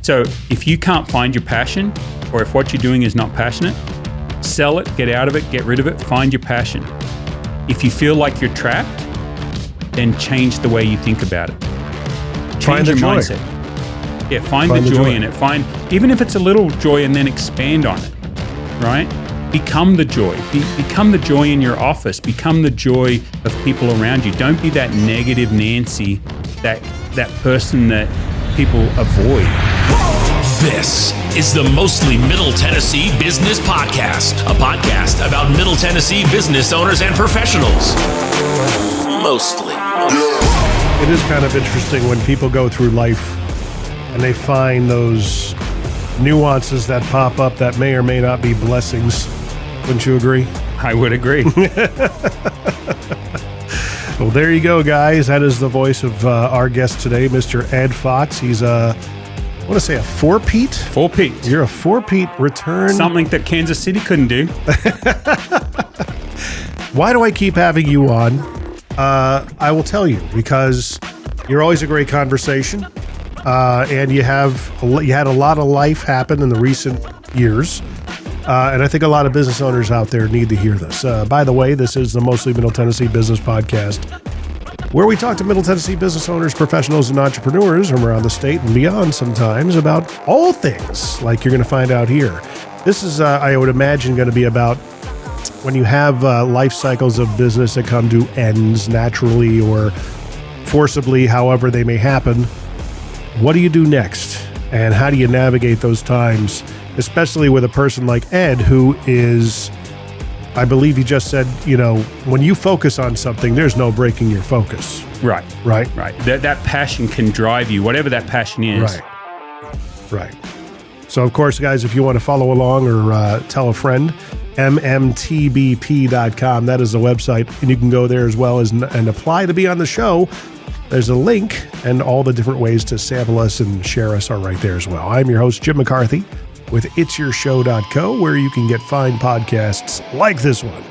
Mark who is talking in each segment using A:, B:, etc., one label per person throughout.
A: So if you can't find your passion, or if what you're doing is not passionate, sell it, get out of it, get rid of it, find your passion. If you feel like you're trapped, then change the way you think about it. Change your mindset. Yeah, find the joy in it. Even if it's a little joy, and then expand on it, right? Become the joy. Become the joy in your office. Become the joy of people around you. Don't be that negative Nancy, that person that people avoid.
B: This is the Mostly Middle Tennessee Business Podcast, a podcast about Middle Tennessee business owners and professionals. Mostly.
C: It is kind of interesting when people go through life and they find those nuances that pop up that may or may not be blessings. Wouldn't you agree?
A: I would agree.
C: Well, there you go, guys. That is the voice of our guest today, Mr. Ed Fox. He's I want to say a four-peat?
A: Four-peat.
C: You're a four-peat return.
A: Something that Kansas City couldn't do.
C: Why do I keep having you on? I will tell you, because you're always a great conversation, and you had a lot of life happen in the recent years, and I think a lot of business owners out there need to hear this. By the way, this is the Mostly Middle Tennessee Business Podcast, where we talk to Middle Tennessee business owners, professionals, and entrepreneurs from around the state and beyond sometimes about all things like you're going to find out here. This is, I would imagine, going to be about when you have life cycles of business that come to ends naturally or forcibly, however they may happen. What do you do next? And how do you navigate those times, especially with a person like Ed, who is, I believe you just said, when you focus on something, there's no breaking your focus.
A: Right. That passion can drive you, whatever that passion is.
C: Right. So, of course, guys, if you want to follow along or tell a friend, mmtbp.com. That is the website, and you can go there as well and apply to be on the show. There's a link, and all the different ways to sample us and share us are right there as well. I'm your host, Jim McCarthy, with it'syourshow.co, where you can get fine podcasts like this one.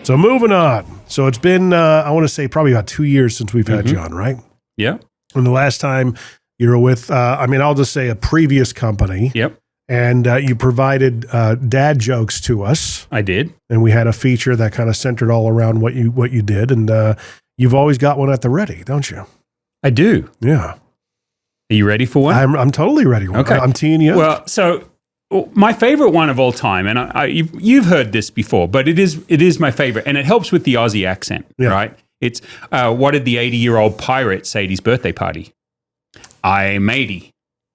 C: So moving on. So it's been, I want to say, probably about 2 years since we've had you on, right?
A: Yeah.
C: And the last time you were with, I'll just say a previous company.
A: Yep.
C: And you provided dad jokes to us.
A: I did.
C: And we had a feature that kind of centered all around what you did. And you've always got one at the ready, don't you?
A: I do.
C: Yeah.
A: Are you ready for one?
C: I'm totally ready.
A: Okay.
C: I'm teeing you up.
A: Well, so my favorite one of all time, and you've heard this before, but it is my favorite, and it helps with the Aussie accent, right? It's what did the 80-year-old pirate say at his birthday party? I'm 80.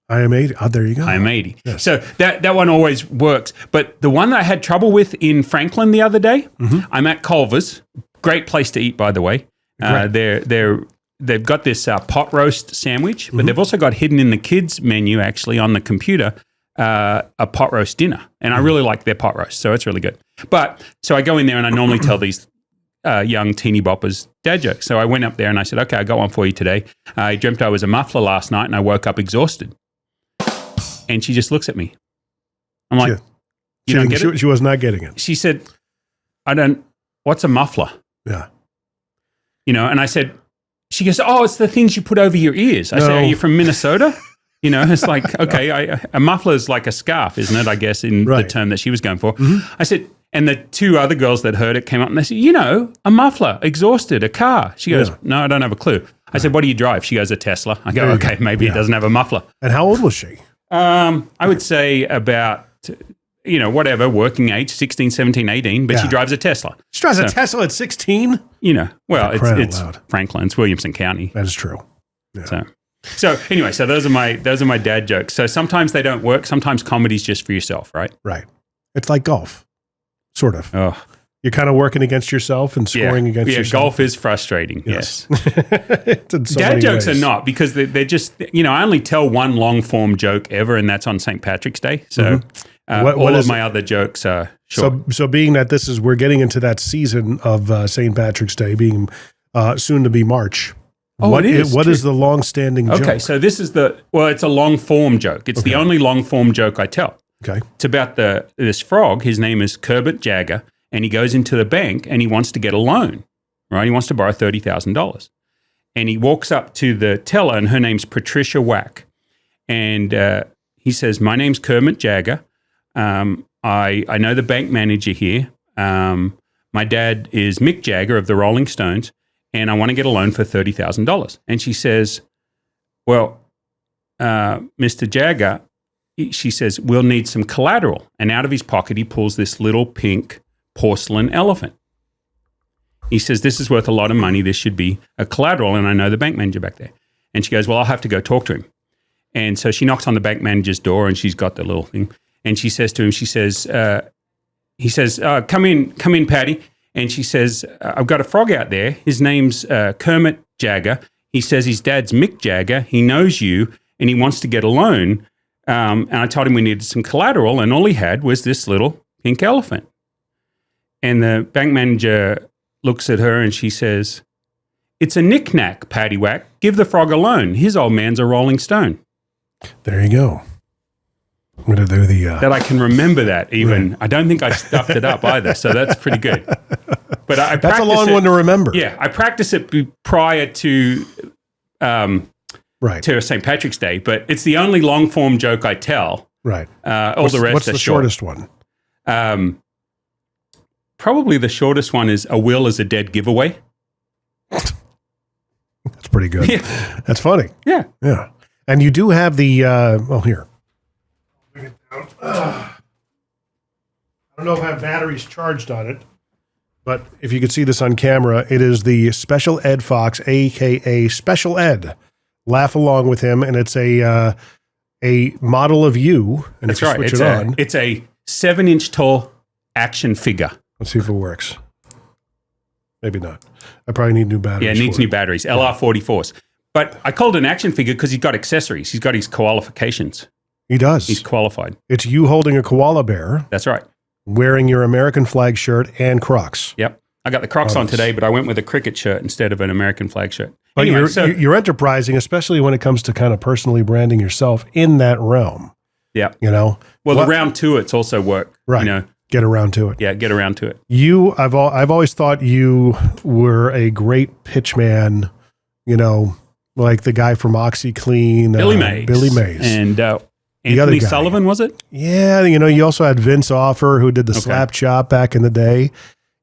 C: I am 80. Oh, there you go.
A: I am 80.
C: Yes.
A: So that one always works. But the one that I had trouble with in Franklin the other day, I'm at Culver's. Great place to eat, by the way. They've got this pot roast sandwich, but they've also got hidden in the kids menu, actually, on the computer, a pot roast dinner. And I really like their pot roast, so it's really good. But so I go in there and I normally tell these young teeny boppers dad jokes. So I went up there and I said, okay, I got one for you today. I dreamt I was a muffler last night and I woke up exhausted. And she just looks at me. I'm like, you don't get it?
C: She was not getting it.
A: She said, what's a muffler?
C: Yeah.
A: And I said, she goes, oh, it's the things you put over your ears. I said, are you from Minnesota? It's like, okay, a muffler is like a scarf, isn't it? I guess in the term that she was going for. I said, and the two other girls that heard it came up and they said, a muffler, exhausted, a car. She goes, no, I don't have a clue. I said, what do you drive? She goes, a Tesla. I go, okay, maybe it doesn't have a muffler.
C: And how old was she?
A: I would say about, working age, 16, 17, 18, but she drives a Tesla.
C: She drives a Tesla at 16?
A: It's Franklin, it's Williamson County.
C: That is true. Yeah.
A: So anyway, those are my dad jokes. So sometimes they don't work. Sometimes comedy's just for yourself, right?
C: Right. It's like golf, sort of.
A: Oh.
C: You're kind of working against yourself and scoring against yourself.
A: Yeah, golf is frustrating, yes.
C: Dad
A: jokes are not, because they're just, I only tell one long-form joke ever, and that's on St. Patrick's Day. So all of my other jokes are short.
C: So being that we're getting into that season of St. Patrick's Day being soon to be March.
A: Oh,
C: what is the long-standing joke?
A: Okay, so this is it's a long-form joke. It's the only long-form joke I tell.
C: Okay.
A: It's about this frog. His name is Kerbert Jagger. And he goes into the bank and he wants to get a loan, right? He wants to borrow $30,000. And he walks up to the teller, and her name's Patricia Wack. And he says, my name's Kermit Jagger. I know the bank manager here. My dad is Mick Jagger of the Rolling Stones, and I want to get a loan for $30,000. And she says, well, Mr. Jagger, she says, we'll need some collateral. And out of his pocket, he pulls this little pink porcelain elephant. He says, this is worth a lot of money. This should be a collateral. And I know the bank manager back there. And she goes, well, I'll have to go talk to him. And so she knocks on the bank manager's door, and she's got the little thing. And she says to him, he says, come in, Patty. And she says, I've got a frog out there. His name's Kermit Jagger. He says his dad's Mick Jagger. He knows you, and he wants to get a loan. And I told him we needed some collateral, and all he had was this little pink elephant. And the bank manager looks at her, and she says, it's a knick-knack, paddywhack. Give the frog a loan. His old man's a Rolling Stone.
C: There you go. I'm going to do the...
A: That I can remember that even. Right. I don't think I stuffed it up either, so that's pretty good. But
C: that's a long one to remember.
A: Yeah, I practice it prior to to St. Patrick's Day, but it's the only long-form joke I tell.
C: Right.
A: All the rest
C: what's
A: are
C: the
A: short.
C: Shortest one?
A: Probably the shortest one is a will is a dead giveaway.
C: That's pretty good.
A: Yeah.
C: That's funny.
A: Yeah.
C: Yeah. And you do have the, here. Bring it down. I don't know if I have batteries charged on it, but if you could see this on camera, it is the Special Ed Fox, a.k.a. Special Ed. Laugh along with him, and it's a model of you. And
A: that's right. It's a 7-inch tall action figure.
C: Let's see if it works. Maybe not. I probably need new batteries.
A: Yeah, it needs new batteries, LR44s. But I called it an action figure because he's got accessories. He's got his qualifications.
C: He does.
A: He's qualified.
C: It's you holding a koala bear.
A: That's right.
C: Wearing your American flag shirt and Crocs.
A: Yep. I got the Crocs on today, but I went with a cricket shirt instead of an American flag shirt.
C: But anyway, you're enterprising, especially when it comes to kind of personally branding yourself in that realm.
A: Yeah.
C: You know?
A: Well, the round to it's also work.
C: Right.
A: You know?
C: Get around to it.
A: Yeah, get around to it.
C: I've always thought you were a great pitchman, you know, like the guy from OxyClean.
A: Billy Mays. And Anthony Sullivan, was it?
C: Yeah, you know, you also had Vince Offer, who did the slap chop back in the day.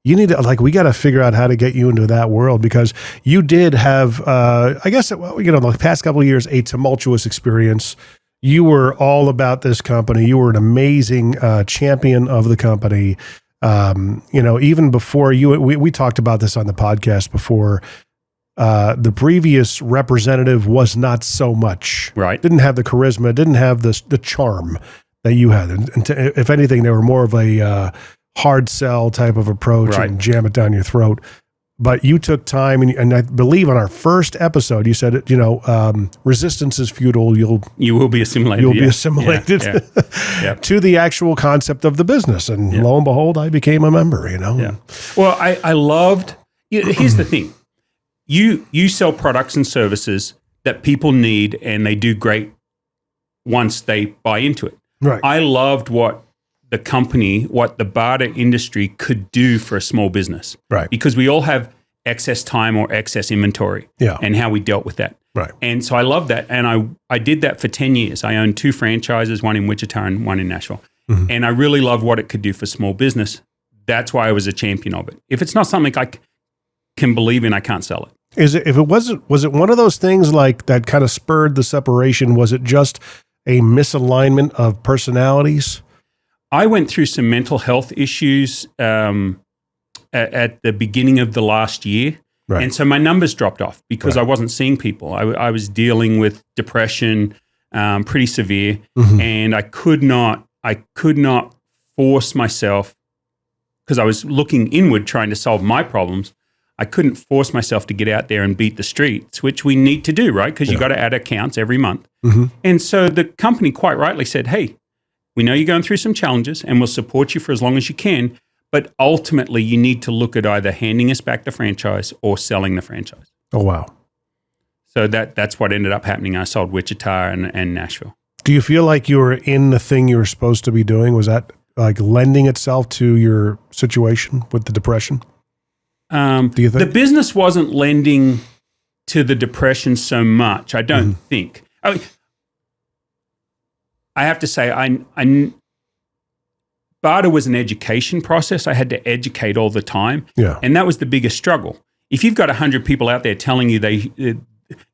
C: You need to, we got to figure out how to get you into that world, because you did have, I guess, the past couple of years, a tumultuous experience. You were all about this company. You were an amazing champion of the company. Even before we talked about this on the podcast before. The previous representative was not so much.
A: Right.
C: Didn't have the charisma, didn't have the charm that you had. And if anything, they were more of a hard sell type of approach and jam it down your throat. But you took time, and I believe on our first episode, you said, resistance is futile. You will be assimilated. You'll be assimilated to the actual concept of the business. And lo and behold, I became a member,
A: Yeah. Well, I loved, here's the thing. You sell products and services that people need, and they do great once they buy into it.
C: Right.
A: I loved what the barter industry could do for a small business.
C: Right.
A: Because we all have excess time or excess inventory.
C: Yeah.
A: And how we dealt with that.
C: Right.
A: And so I love that. And I did that for 10 years. I owned 2 franchises, one in Wichita and one in Nashville. Mm-hmm. And I really loved what it could do for small business. That's why I was a champion of it. If it's not something I can believe in, I can't sell it.
C: Was it one of those things like that kind of spurred the separation? Was it just a misalignment of personalities?
A: I went through some mental health issues at the beginning of the last year.
C: Right.
A: And so my numbers dropped off because I wasn't seeing people. I was dealing with depression, pretty severe, and I could not force myself, because I was looking inward trying to solve my problems. I couldn't force myself to get out there and beat the streets, which we need to do, right? Because you got to add accounts every month. Mm-hmm. And so the company quite rightly said, hey, we know you're going through some challenges and we'll support you for as long as you can, but ultimately you need to look at either handing us back the franchise or selling the franchise.
C: Oh, wow.
A: So that's what ended up happening. I sold Wichita and Nashville. Do
C: you feel like you were in the thing you were supposed to be doing? Was that like lending itself to your situation with the depression? Do you think?
A: The business wasn't lending to the depression so much, I don't think. I mean, I have to say, barter was an education process. I had to educate all the time.
C: Yeah.
A: And that was the biggest struggle. If you've got 100 people out there telling you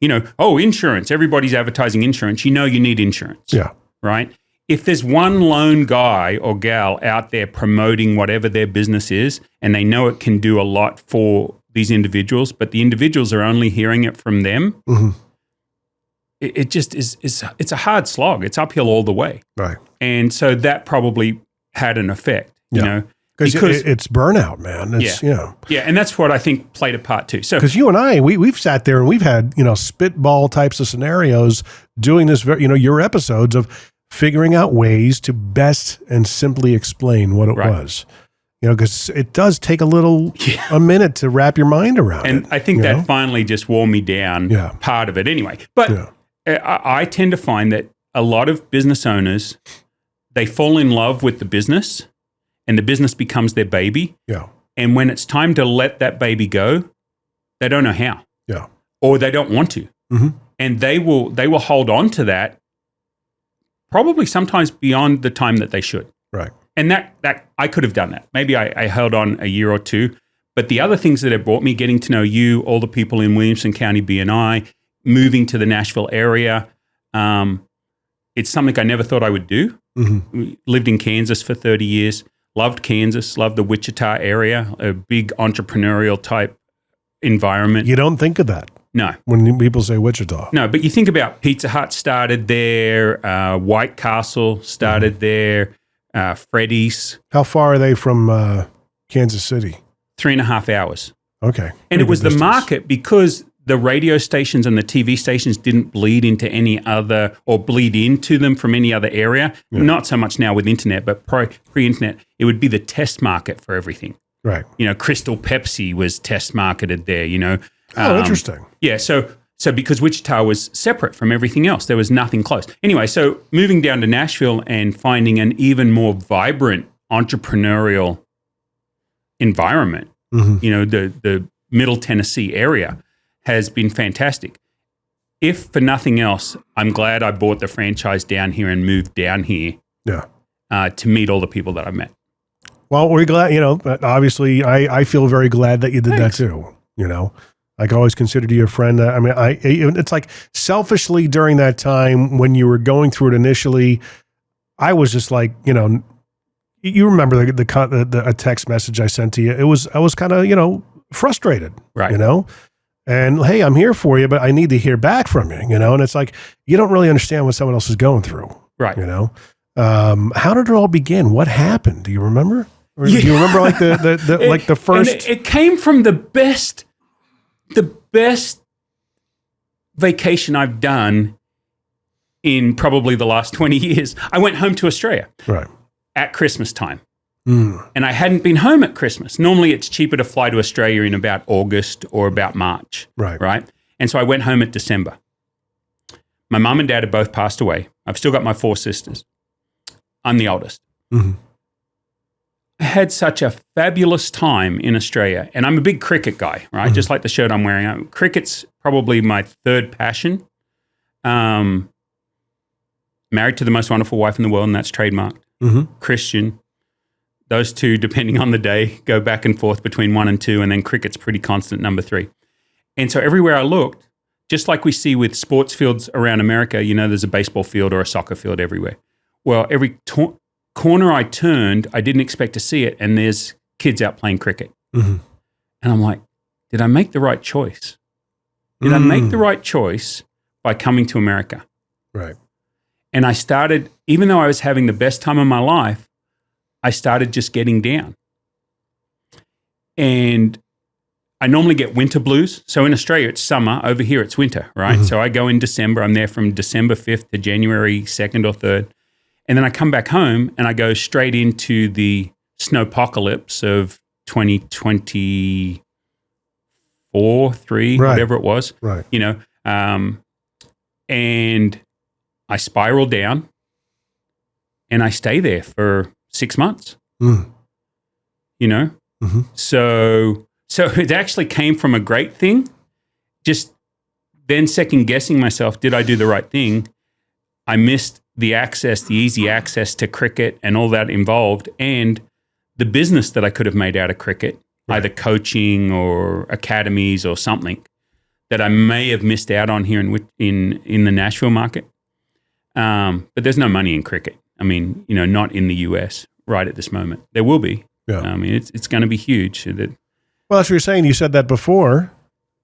A: insurance, everybody's advertising insurance, you need insurance.
C: Yeah.
A: Right? If there's one lone guy or gal out there promoting whatever their business is, and they know it can do a lot for these individuals, but the individuals are only hearing it from them, it just is, it's a hard slog. It's uphill all the way.
C: Right.
A: And so that probably had an effect,
C: because it's burnout, man. It's,
A: Yeah, and that's what I think played a part too. So,
C: because you and I, we've sat there and we've had, spitball types of scenarios doing this, your episodes of figuring out ways to best and simply explain what it was. Because it does take a minute to wrap your mind around it.
A: And I think that finally just wore me down, part of it anyway. But I tend to find that a lot of business owners, they fall in love with the business and the business becomes their baby.
C: Yeah.
A: And when it's time to let that baby go, they don't know how.
C: Yeah.
A: Or they don't want to.
C: Mm-hmm.
A: And they will hold on to that probably sometimes beyond the time that they should.
C: Right.
A: And that I could have done that. Maybe I held on a year or two. But the other things that have brought me, getting to know you, all the people in Williamson County B&I, moving to the Nashville area, it's something I never thought I would do. Mm-hmm. Lived in Kansas for 30 years. Loved Kansas, loved the Wichita area, a big entrepreneurial type environment.
C: You don't think of that.
A: No.
C: When people say Wichita.
A: No, but you think about Pizza Hut started there, White Castle started there, Freddy's.
C: How far are they from Kansas City?
A: 3.5 hours.
C: Okay.
A: And it was the market, because the radio stations and the TV stations didn't bleed into any other, or bleed into them from any other area. Yeah. Not so much now with internet, but pre-internet, it would be the test market for everything.
C: Right.
A: Crystal Pepsi was test marketed there,
C: Oh, interesting.
A: Yeah, so because Wichita was separate from everything else, there was nothing close. Anyway, so moving down to Nashville and finding an even more vibrant entrepreneurial environment, the Middle Tennessee area has been fantastic. If for nothing else, I'm glad I bought the franchise down here and moved down here to meet all the people that I've met.
C: Well, we're glad, obviously I feel very glad that you did
A: Thanks.
C: that too, I always considered you a friend. I mean, it's like selfishly during that time when you were going through it initially, I was just like, you remember a text message I sent to you. I was kind of, frustrated,
A: right.
C: And hey, I'm here for you, but I need to hear back from you, and it's like, you don't really understand what someone else is going through.
A: Right.
C: How did it all begin? What happened? Do you remember? Or do you remember like the first?
A: It came from the best vacation I've done in probably the last 20 years. I went home to Australia at Christmas time. And I hadn't been home at Christmas. Normally it's cheaper to fly to Australia in about August or about March. Right. And so I went home at December. My mum and dad had both passed away. I've still got my 4 sisters. I'm the oldest. Mm-hmm. I had such a fabulous time in Australia, and I'm a big cricket guy, right? Mm-hmm. Just like the shirt I'm wearing. Cricket's probably my third passion. Married to the most wonderful wife in the world, and that's trademarked. Mm-hmm. Christian. Those two, depending on the day, go back and forth between 1 and 2, and then cricket's pretty constant, number 3. And so everywhere I looked, just like we see with sports fields around America, there's a baseball field or a soccer field everywhere. Well, every corner I turned, I didn't expect to see it, and there's kids out playing cricket. Mm-hmm. And I'm like, did I make the right choice? Did I make the right choice by coming to America?
C: Right.
A: And I started, even though I was having the best time of my life, I started just getting down. And I normally get winter blues. So in Australia, it's summer. Over here, it's winter, right? Mm-hmm. So I go in December. I'm there from December 5th to January 2nd or 3rd. And then I come back home and I go straight into the snowpocalypse of 2024, 3, whatever it was.
C: Right.
A: And I spiral down and I stay there for 6 months. Mm-hmm. So it actually came from a great thing. Just then second guessing myself, did I do the right thing? I missed the easy access to cricket and all that involved, and the business that I could have made out of cricket, either coaching or academies or something, that I may have missed out on here in the Nashville market. But there's no money in cricket. I mean, not in the US right at this moment. There will be.
C: Yeah.
A: I mean, it's going to be huge.
C: Well, that's what you're saying. You said that before.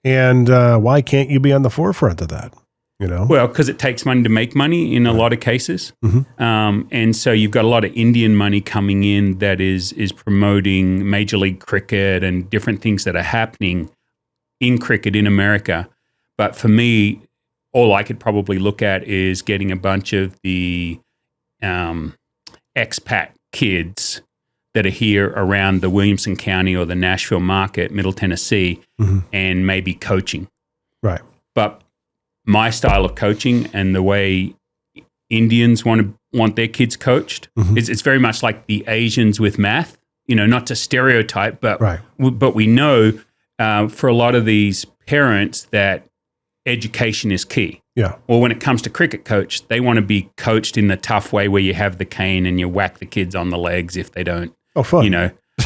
C: And why can't you be on the forefront of that?
A: Well, because it takes money to make money in a lot of cases.
C: Mm-hmm.
A: And so you've got a lot of Indian money coming in that is promoting Major League Cricket and different things that are happening in cricket in America. But for me, all I could probably look at is getting a bunch of the expat kids that are here around the Williamson County or the Nashville market, Middle Tennessee, and maybe coaching.
C: Right.
A: But my style of coaching and the way Indians want their kids coached, it's very much like the Asians with math, not to stereotype, but but we know for a lot of these parents that education is key.
C: Yeah.
A: Or when it comes to cricket coach, they want to be coached in the tough way where you have the cane and you whack the kids on the legs if they don't.
C: Oh, fun.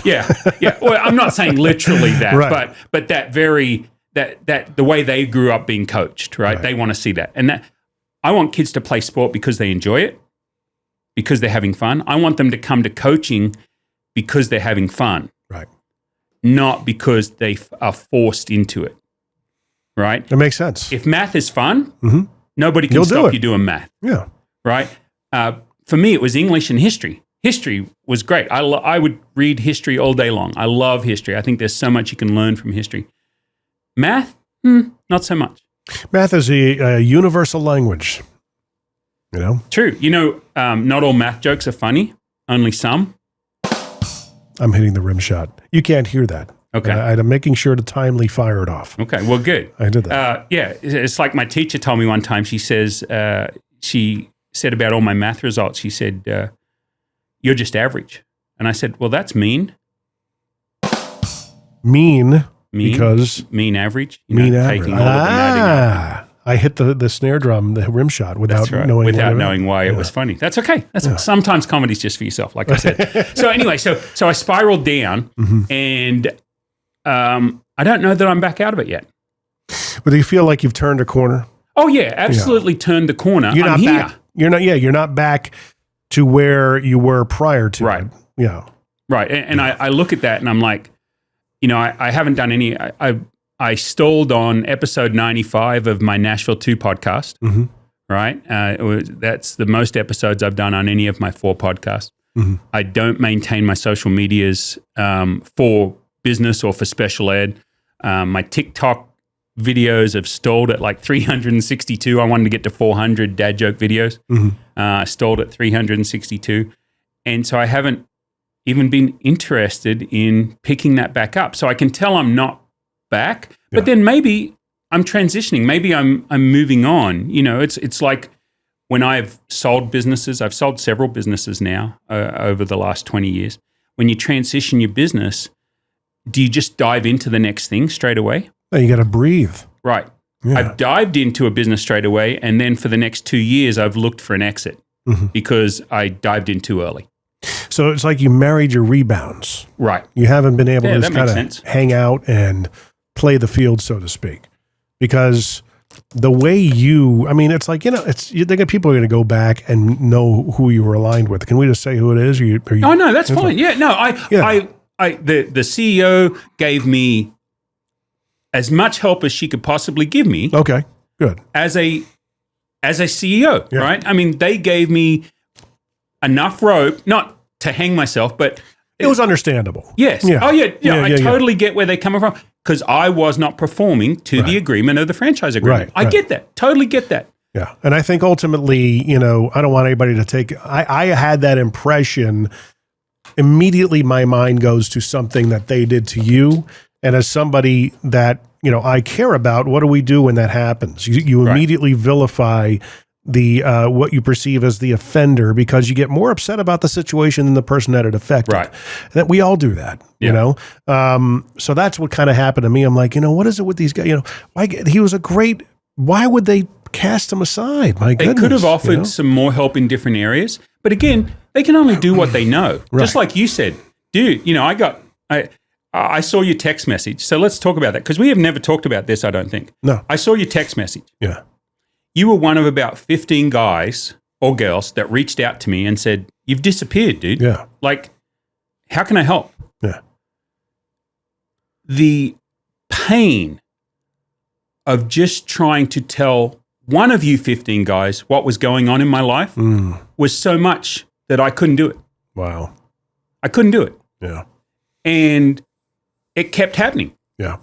A: Yeah. Well, I'm not saying literally that,
C: Right.
A: but that the way they grew up being coached, right? They want to see that. And that I want kids to play sport because they enjoy it, because they're having fun. I want them to come to coaching because they're having fun.
C: Right.
A: Not because they are forced into it. Right?
C: That makes sense.
A: If math is fun, nobody can stop you doing math.
C: Yeah.
A: Right? For me, it was English and history. History was great. I would read history all day long. I love history. I think there's so much you can learn from history. Math, not so much.
C: Math is a universal language.
A: True. Not all math jokes are funny. Only some.
C: I'm hitting the rim shot. You can't hear that.
A: Okay.
C: I'm making sure to timely fire it off.
A: Okay. Well, good.
C: I did that.
A: Yeah. It's like my teacher told me one time. She said about all my math results, she said, you're just average. And I said, well, that's mean.
C: Mean because?
A: Mean average.
C: Mean average.
A: Taking all of them, adding up.
C: I hit the snare drum, the rim shot, without knowing
A: why it was funny. That's okay. Sometimes comedy's just for yourself, like I said. So anyway, so I spiraled down, and I don't know that I'm back out of it yet.
C: But do you feel like you've turned a corner?
A: Oh yeah, absolutely turned the corner.
C: You're
A: I'm
C: not
A: here.
C: back. You're not back to where you were prior to.
A: Right.
C: It. Yeah.
A: Right. And I look at that and I'm like, I haven't done any. I stalled on episode 95 of my Nashville 2 podcast. Right. That's the most episodes I've done on any of my 4 podcasts. I don't maintain my social medias for business or for special ed. My TikTok videos have stalled at like 362. I wanted to get to 400 dad joke videos. Stalled at 362. And so I haven't even been interested in picking that back up. So I can tell I'm not back, but then maybe I'm transitioning. Maybe I'm moving on. It's like when I've sold businesses, I've sold several businesses now over the last 20 years. When you transition your business, do you just dive into the next thing straight away?
C: You got to breathe.
A: Right.
C: Yeah.
A: I've dived into a business straight away, and then for the next 2 years, I've looked for an exit because I dived in too early.
C: So it's like you married your rebounds.
A: Right.
C: You haven't been able to just
A: that makes
C: kind of
A: sense.
C: hang out and play the field, so to speak. Because the way it's like, people are going to go back and know who you were aligned with. Can we just say who it is?
A: Oh, no, that's fine. Yeah, no, the CEO gave me as much help as she could possibly give me.
C: Okay, good.
A: As a CEO, right? I mean, they gave me enough rope, not to hang myself, but
C: it was understandable.
A: Yes.
C: Yeah.
A: Oh, yeah. I totally get where they're coming from because I was not performing to the agreement of the franchise agreement. I get that. Totally get that.
C: Yeah. And I think ultimately, I don't want anybody to take, I had that impression. Immediately my mind goes to something that they did to you. And as somebody that, I care about, what do we do when that happens? You immediately vilify the what you perceive as the offender because you get more upset about the situation than the person that it affected.
A: Right.
C: That we all do that, So that's what kind of happened to me. I'm like, what is it with these guys? He was a great. Why would they cast them aside. My goodness.
A: They could have offered some more help in different areas. But again, they can only do what they know.
C: Right.
A: Just like you said, dude, I saw your text message. So let's talk about that because we have never talked about this, I don't think.
C: No.
A: I saw your text message.
C: Yeah.
A: You were one of about 15 guys or girls that reached out to me and said, you've disappeared, dude.
C: Yeah.
A: Like, how can I help?
C: Yeah.
A: The pain of just trying to tell one of you 15 guys what was going on in my life was so much that I couldn't do it.
C: Wow.
A: I couldn't do it.
C: Yeah.
A: And it kept happening.
C: Yeah.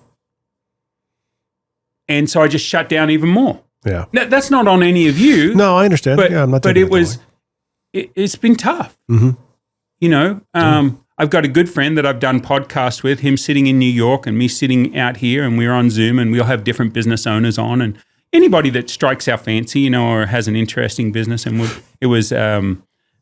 A: And so I just shut down even more.
C: Yeah.
A: Now, that's not on any of you.
C: No, I understand.
A: But,
C: I'm not
A: but
C: taking
A: it's been tough.
C: Mm-hmm.
A: You know, I've got a good friend that I've done podcasts with, him sitting in New York and me sitting out here, and we're on Zoom, and we'll have different business owners on, and anybody that strikes our fancy, you know, or has an interesting business. And it was a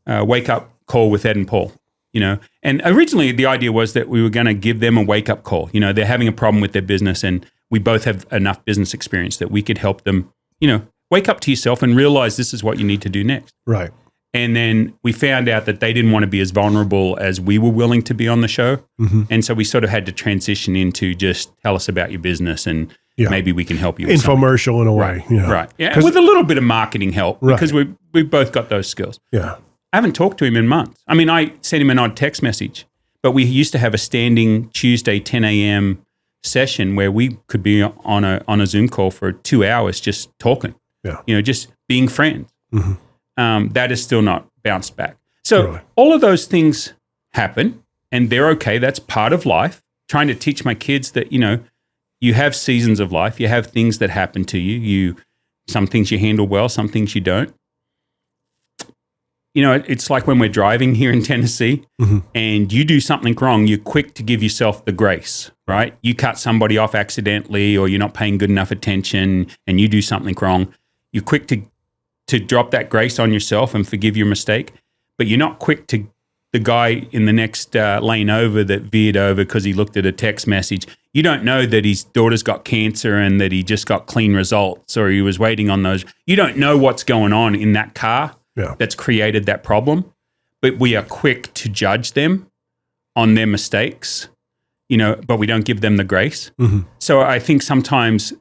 A: wake-up call with Ed and Paul, you know. And originally the idea was that we were going to give them a wake-up call. You know, they're having a problem with their business, and we both have enough business experience that we could help them, you know, wake up to yourself and realize this is what you need to do next.
C: Right.
A: And then we found out that they didn't want to be as vulnerable as we were willing to be on the show. Mm-hmm. And so we sort of had to transition into just tell us about your business and maybe we can help you with
C: infomercial in a way.
A: Right.
C: You know.
A: Right. Yeah. With a little bit of marketing help because
C: Right.
A: we've both got those skills.
C: Yeah.
A: I haven't talked to him in months. I mean, I sent him an odd text message, but we used to have a standing Tuesday 10 a.m. session where we could be on a Zoom call for 2 hours just talking.
C: Yeah.
A: You know, just being friends. Mm-hmm. That is still not bounced back. So
C: Really?
A: all of those things happen and they're okay. That's part of life. Trying to teach my kids that, you know, you have seasons of life. You have things that happen to you. Some things you handle well, some things you don't. You know, it's like when we're driving here in Tennessee and you do something wrong, you're quick to give yourself the grace, right? You cut somebody off accidentally or you're not paying good enough attention and you do something wrong. You're quick to drop that grace on yourself and forgive your mistake, but you're not quick to the guy in the next lane over that veered over because he looked at a text message. You don't know that his daughter's got cancer and that he just got clean results or he was waiting on those. You don't know what's going on in that car that's created that problem, but we are quick to judge them on their mistakes, you know, but we don't give them the grace. Mm-hmm. So I think sometimes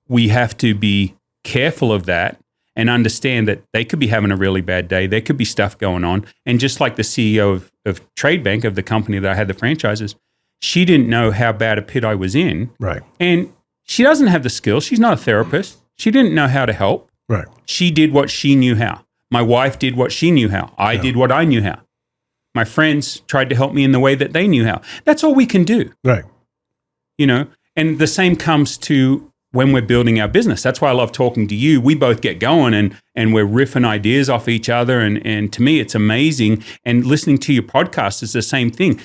A: we have to be careful of that and understand that they could be having a really bad day. There could be stuff going on. And just like the CEO of Trade Bank, of the company that I had the franchises, she didn't know how bad a pit I was in.
C: Right.
A: And she doesn't have the skills. She's not a therapist. She didn't know how to help.
C: Right.
A: She did what she knew how. My wife did what she knew how. I did what I knew how. My friends tried to help me in the way that they knew how. That's all we can do.
C: Right.
A: You know, and the same comes to when we're building our business. That's why I love talking to you. We both get going and we're riffing ideas off each other. And to me, it's amazing. And listening to your podcast is the same thing.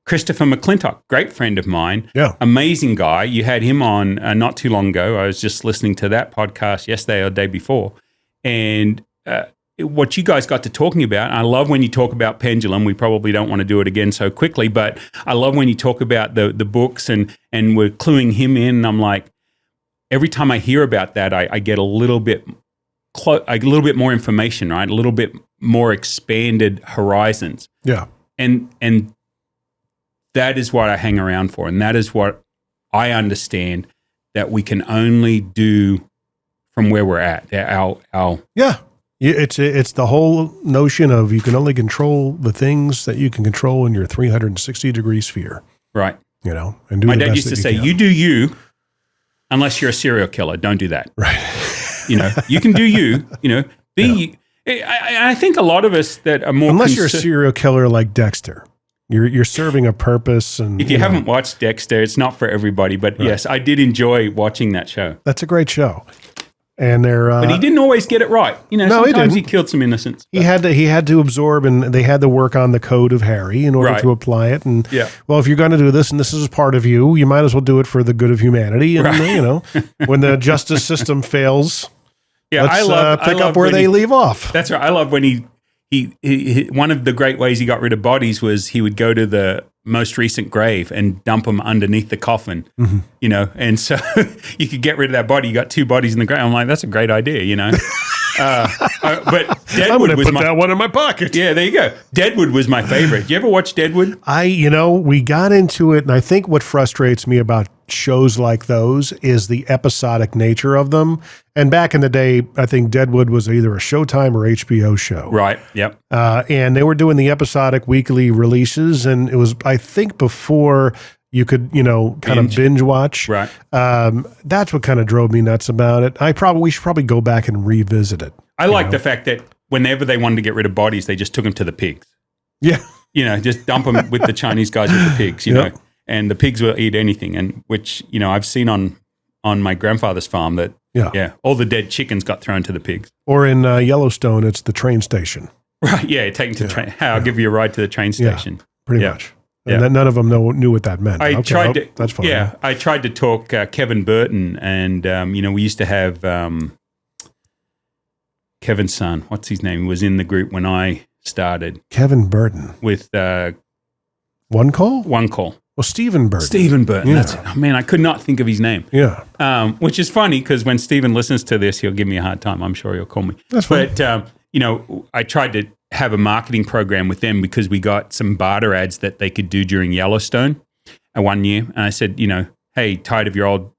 A: Christopher McClintock, great friend of mine.
C: Yeah.
A: Amazing guy. You had him on not too long ago. I was just listening to that podcast yesterday or the day before. And what you guys got to talking about, I love when you talk about pendulum. We probably don't want to do it again so quickly, but I love when you talk about the books and we're cluing him in. And I'm like, every time I hear about that, I get a little bit more information, right? A little bit more expanded horizons.
C: Yeah.
A: And that is what I hang around for. And that is what I understand that we can only do from where we're at.
C: Yeah. It's the whole notion of you can only control the things that you can control in your 360-degree sphere.
A: Right.
C: You know, and do
A: My
C: the
A: dad
C: best
A: used to
C: that
A: say,
C: you can.
A: you do you, unless you're a serial killer. Don't do that.
C: Right.
A: You know, you can do you, you know, be. I think a lot of us that are more
C: unless you're a serial killer like Dexter. You're serving a purpose. And
A: if you haven't watched Dexter, it's not for everybody. But yes, I did enjoy watching that show.
C: That's a great show. And they're
A: but he didn't always get it right. You know, sometimes he killed some innocents.
C: He had to absorb, and they had to work on the code of Harry in order to apply it. And well, if you're going to do this, and this is part of you, you might as well do it for the good of humanity. And you know, when the justice system fails, let's pick up where they leave off.
A: That's right. I love when he one of the great ways he got rid of bodies was he would go to the most recent grave and dump them underneath the coffin, you know, and so you could get rid of that body. You got 2 bodies in the ground. I'm like, that's a great idea, you know. But Deadwood
C: I'm going to put that one in my pocket.
A: Yeah, there you go. Deadwood was my favorite. Did you ever watch Deadwood?
C: We got into it, and I think what frustrates me about shows like those is the episodic nature of them. And back in the day, I think Deadwood was either a Showtime or HBO show.
A: Right, yep.
C: And they were doing the episodic weekly releases, and it was, I think, before you could, kind of binge watch.
A: Right.
C: That's what kind of drove me nuts about it. We should probably go back and revisit it.
A: I like the fact that whenever they wanted to get rid of bodies, they just took them to the pigs.
C: Yeah.
A: Just dump them with the Chinese guys with the pigs, you know. And the pigs will eat anything, and which, I've seen on my grandfather's farm that, all the dead chickens got thrown to the pigs.
C: Or in Yellowstone, it's the train station.
A: Right, yeah, take them to train. I'll give you a ride to the train station.
C: Pretty much. And then none of them knew what that meant.
A: That's fine. Yeah, I tried to talk Kevin Burton, and, we used to have Kevin's son. What's his name? He was in the group when I started.
C: Kevin Burton.
A: With
C: One Call?
A: One Call.
C: Well, Stephen Burton.
A: Stephen Burton. That's it. Oh, man, I could not think of his name.
C: Yeah.
A: Which is funny because when Stephen listens to this, he'll give me a hard time. I'm sure he'll call me.
C: That's fine.
A: But, I tried to have a marketing program with them because we got some barter ads that they could do during Yellowstone one year. And I said, hey, tired of your old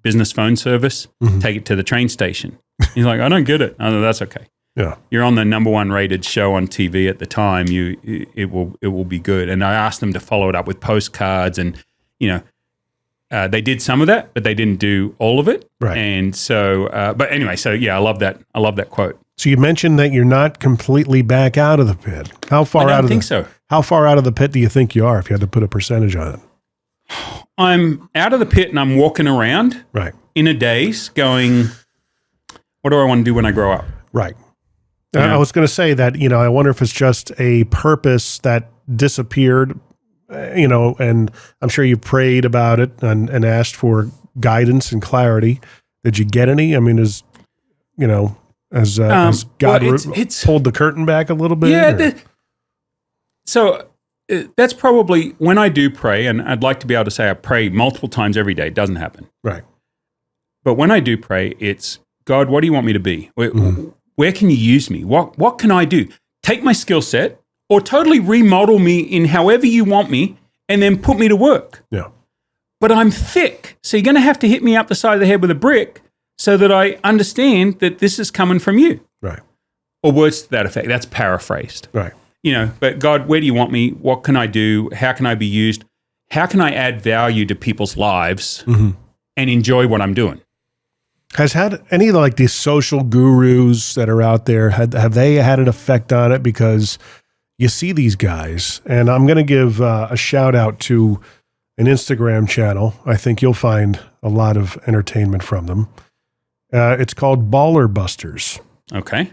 A: business phone service? Take it to the train station. He's like, I don't get it. I know, that's okay.
C: Yeah,
A: you're on the #1 rated show on TV at the time. It will be good. And I asked them to follow it up with postcards, and they did some of that, but they didn't do all of it.
C: Right.
A: And so, but anyway, I love that. I love that quote.
C: So you mentioned that you're not completely back out of the pit. How far
A: I
C: out
A: don't
C: of
A: think so.
C: How far out of the pit do you think you are? If you had to put a percentage on it,
A: I'm out of the pit, and I'm walking around,
C: right,
A: in a daze, going, what do I want to do when I grow up?
C: Right. I was going to say that, I wonder if it's just a purpose that disappeared, and I'm sure you prayed about it and asked for guidance and clarity. Did you get any? I mean, as God pulled the curtain back a little bit?
A: Yeah. That's probably when I do pray, and I'd like to be able to say I pray multiple times every day. It doesn't happen.
C: Right.
A: But when I do pray, it's, God, what do you want me to be? Where can you use me? What can I do? Take my skill set or totally remodel me in however you want me and then put me to work.
C: Yeah.
A: But I'm thick, so you're going to have to hit me up the side of the head with a brick so that I understand that this is coming from you.
C: Right.
A: Or words to that effect. That's paraphrased.
C: Right.
A: But God, where do you want me? What can I do? How can I be used? How can I add value to people's lives and enjoy what I'm doing?
C: Has had any like these social gurus that are out there, have they had an effect on it? Because you see these guys, and I'm going to give a shout out to an Instagram channel. I think you'll find a lot of entertainment from them. It's called Baller Busters.
A: Okay.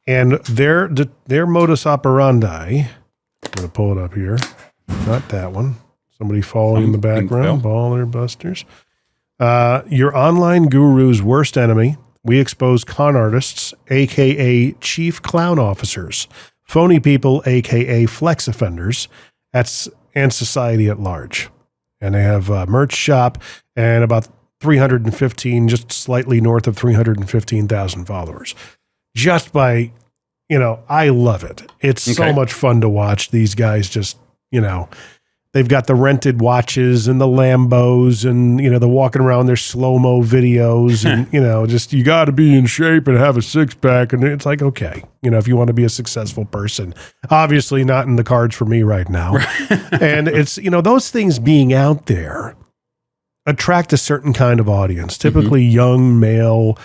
C: And their modus operandi, I'm going to pull it up here. Not that one. Somebody falling in the background. Baller Busters. Your online guru's worst enemy. We expose con artists, a.k.a. chief clown officers, phony people, a.k.a. flex offenders, and society at large. And they have a merch shop and about 315, just slightly north of 315,000 followers. Just by, I love it. It's so much fun to watch these guys just, they've got the rented watches and the Lambos and, they're walking around their slow-mo videos and, just you got to be in shape and have a six-pack. And it's like, okay, if you want to be a successful person, obviously not in the cards for me right now. And it's, those things being out there attract a certain kind of audience, typically young male,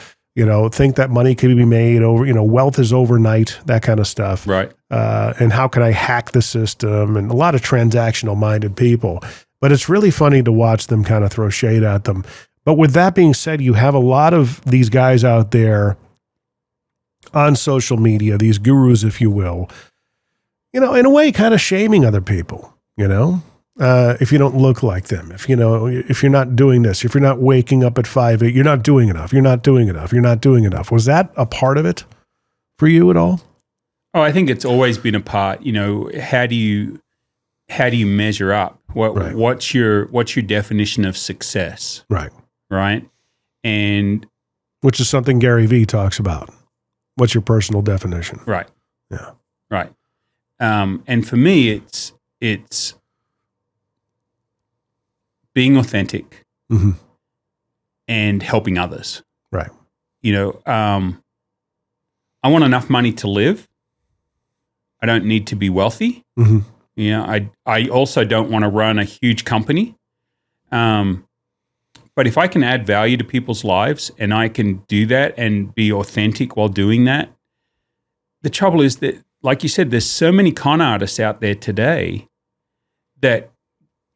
C: think that money can be made over, wealth is overnight, that kind of stuff.
A: Right.
C: And how can I hack the system? And a lot of transactional minded people, but it's really funny to watch them kind of throw shade at them. But with that being said, you have a lot of these guys out there on social media, these gurus, if you will, in a way, kind of shaming other people, if you don't look like them, if you're not doing this, if you're not waking up at 5, you're not doing enough. You're not doing enough. You're not doing enough. Was that a part of it for you at all?
A: Oh, I think it's always been a part. How do you measure up? What's your definition of success? Right. And
C: which is something Gary Vee talks about. What's your personal definition?
A: Right.
C: Yeah.
A: Right. And for me, it's being authentic and helping others.
C: Right.
A: I want enough money to live. I don't need to be wealthy. I also don't want to run a huge company. But if I can add value to people's lives and I can do that and be authentic while doing that, the trouble is that, like you said, there's so many con artists out there today that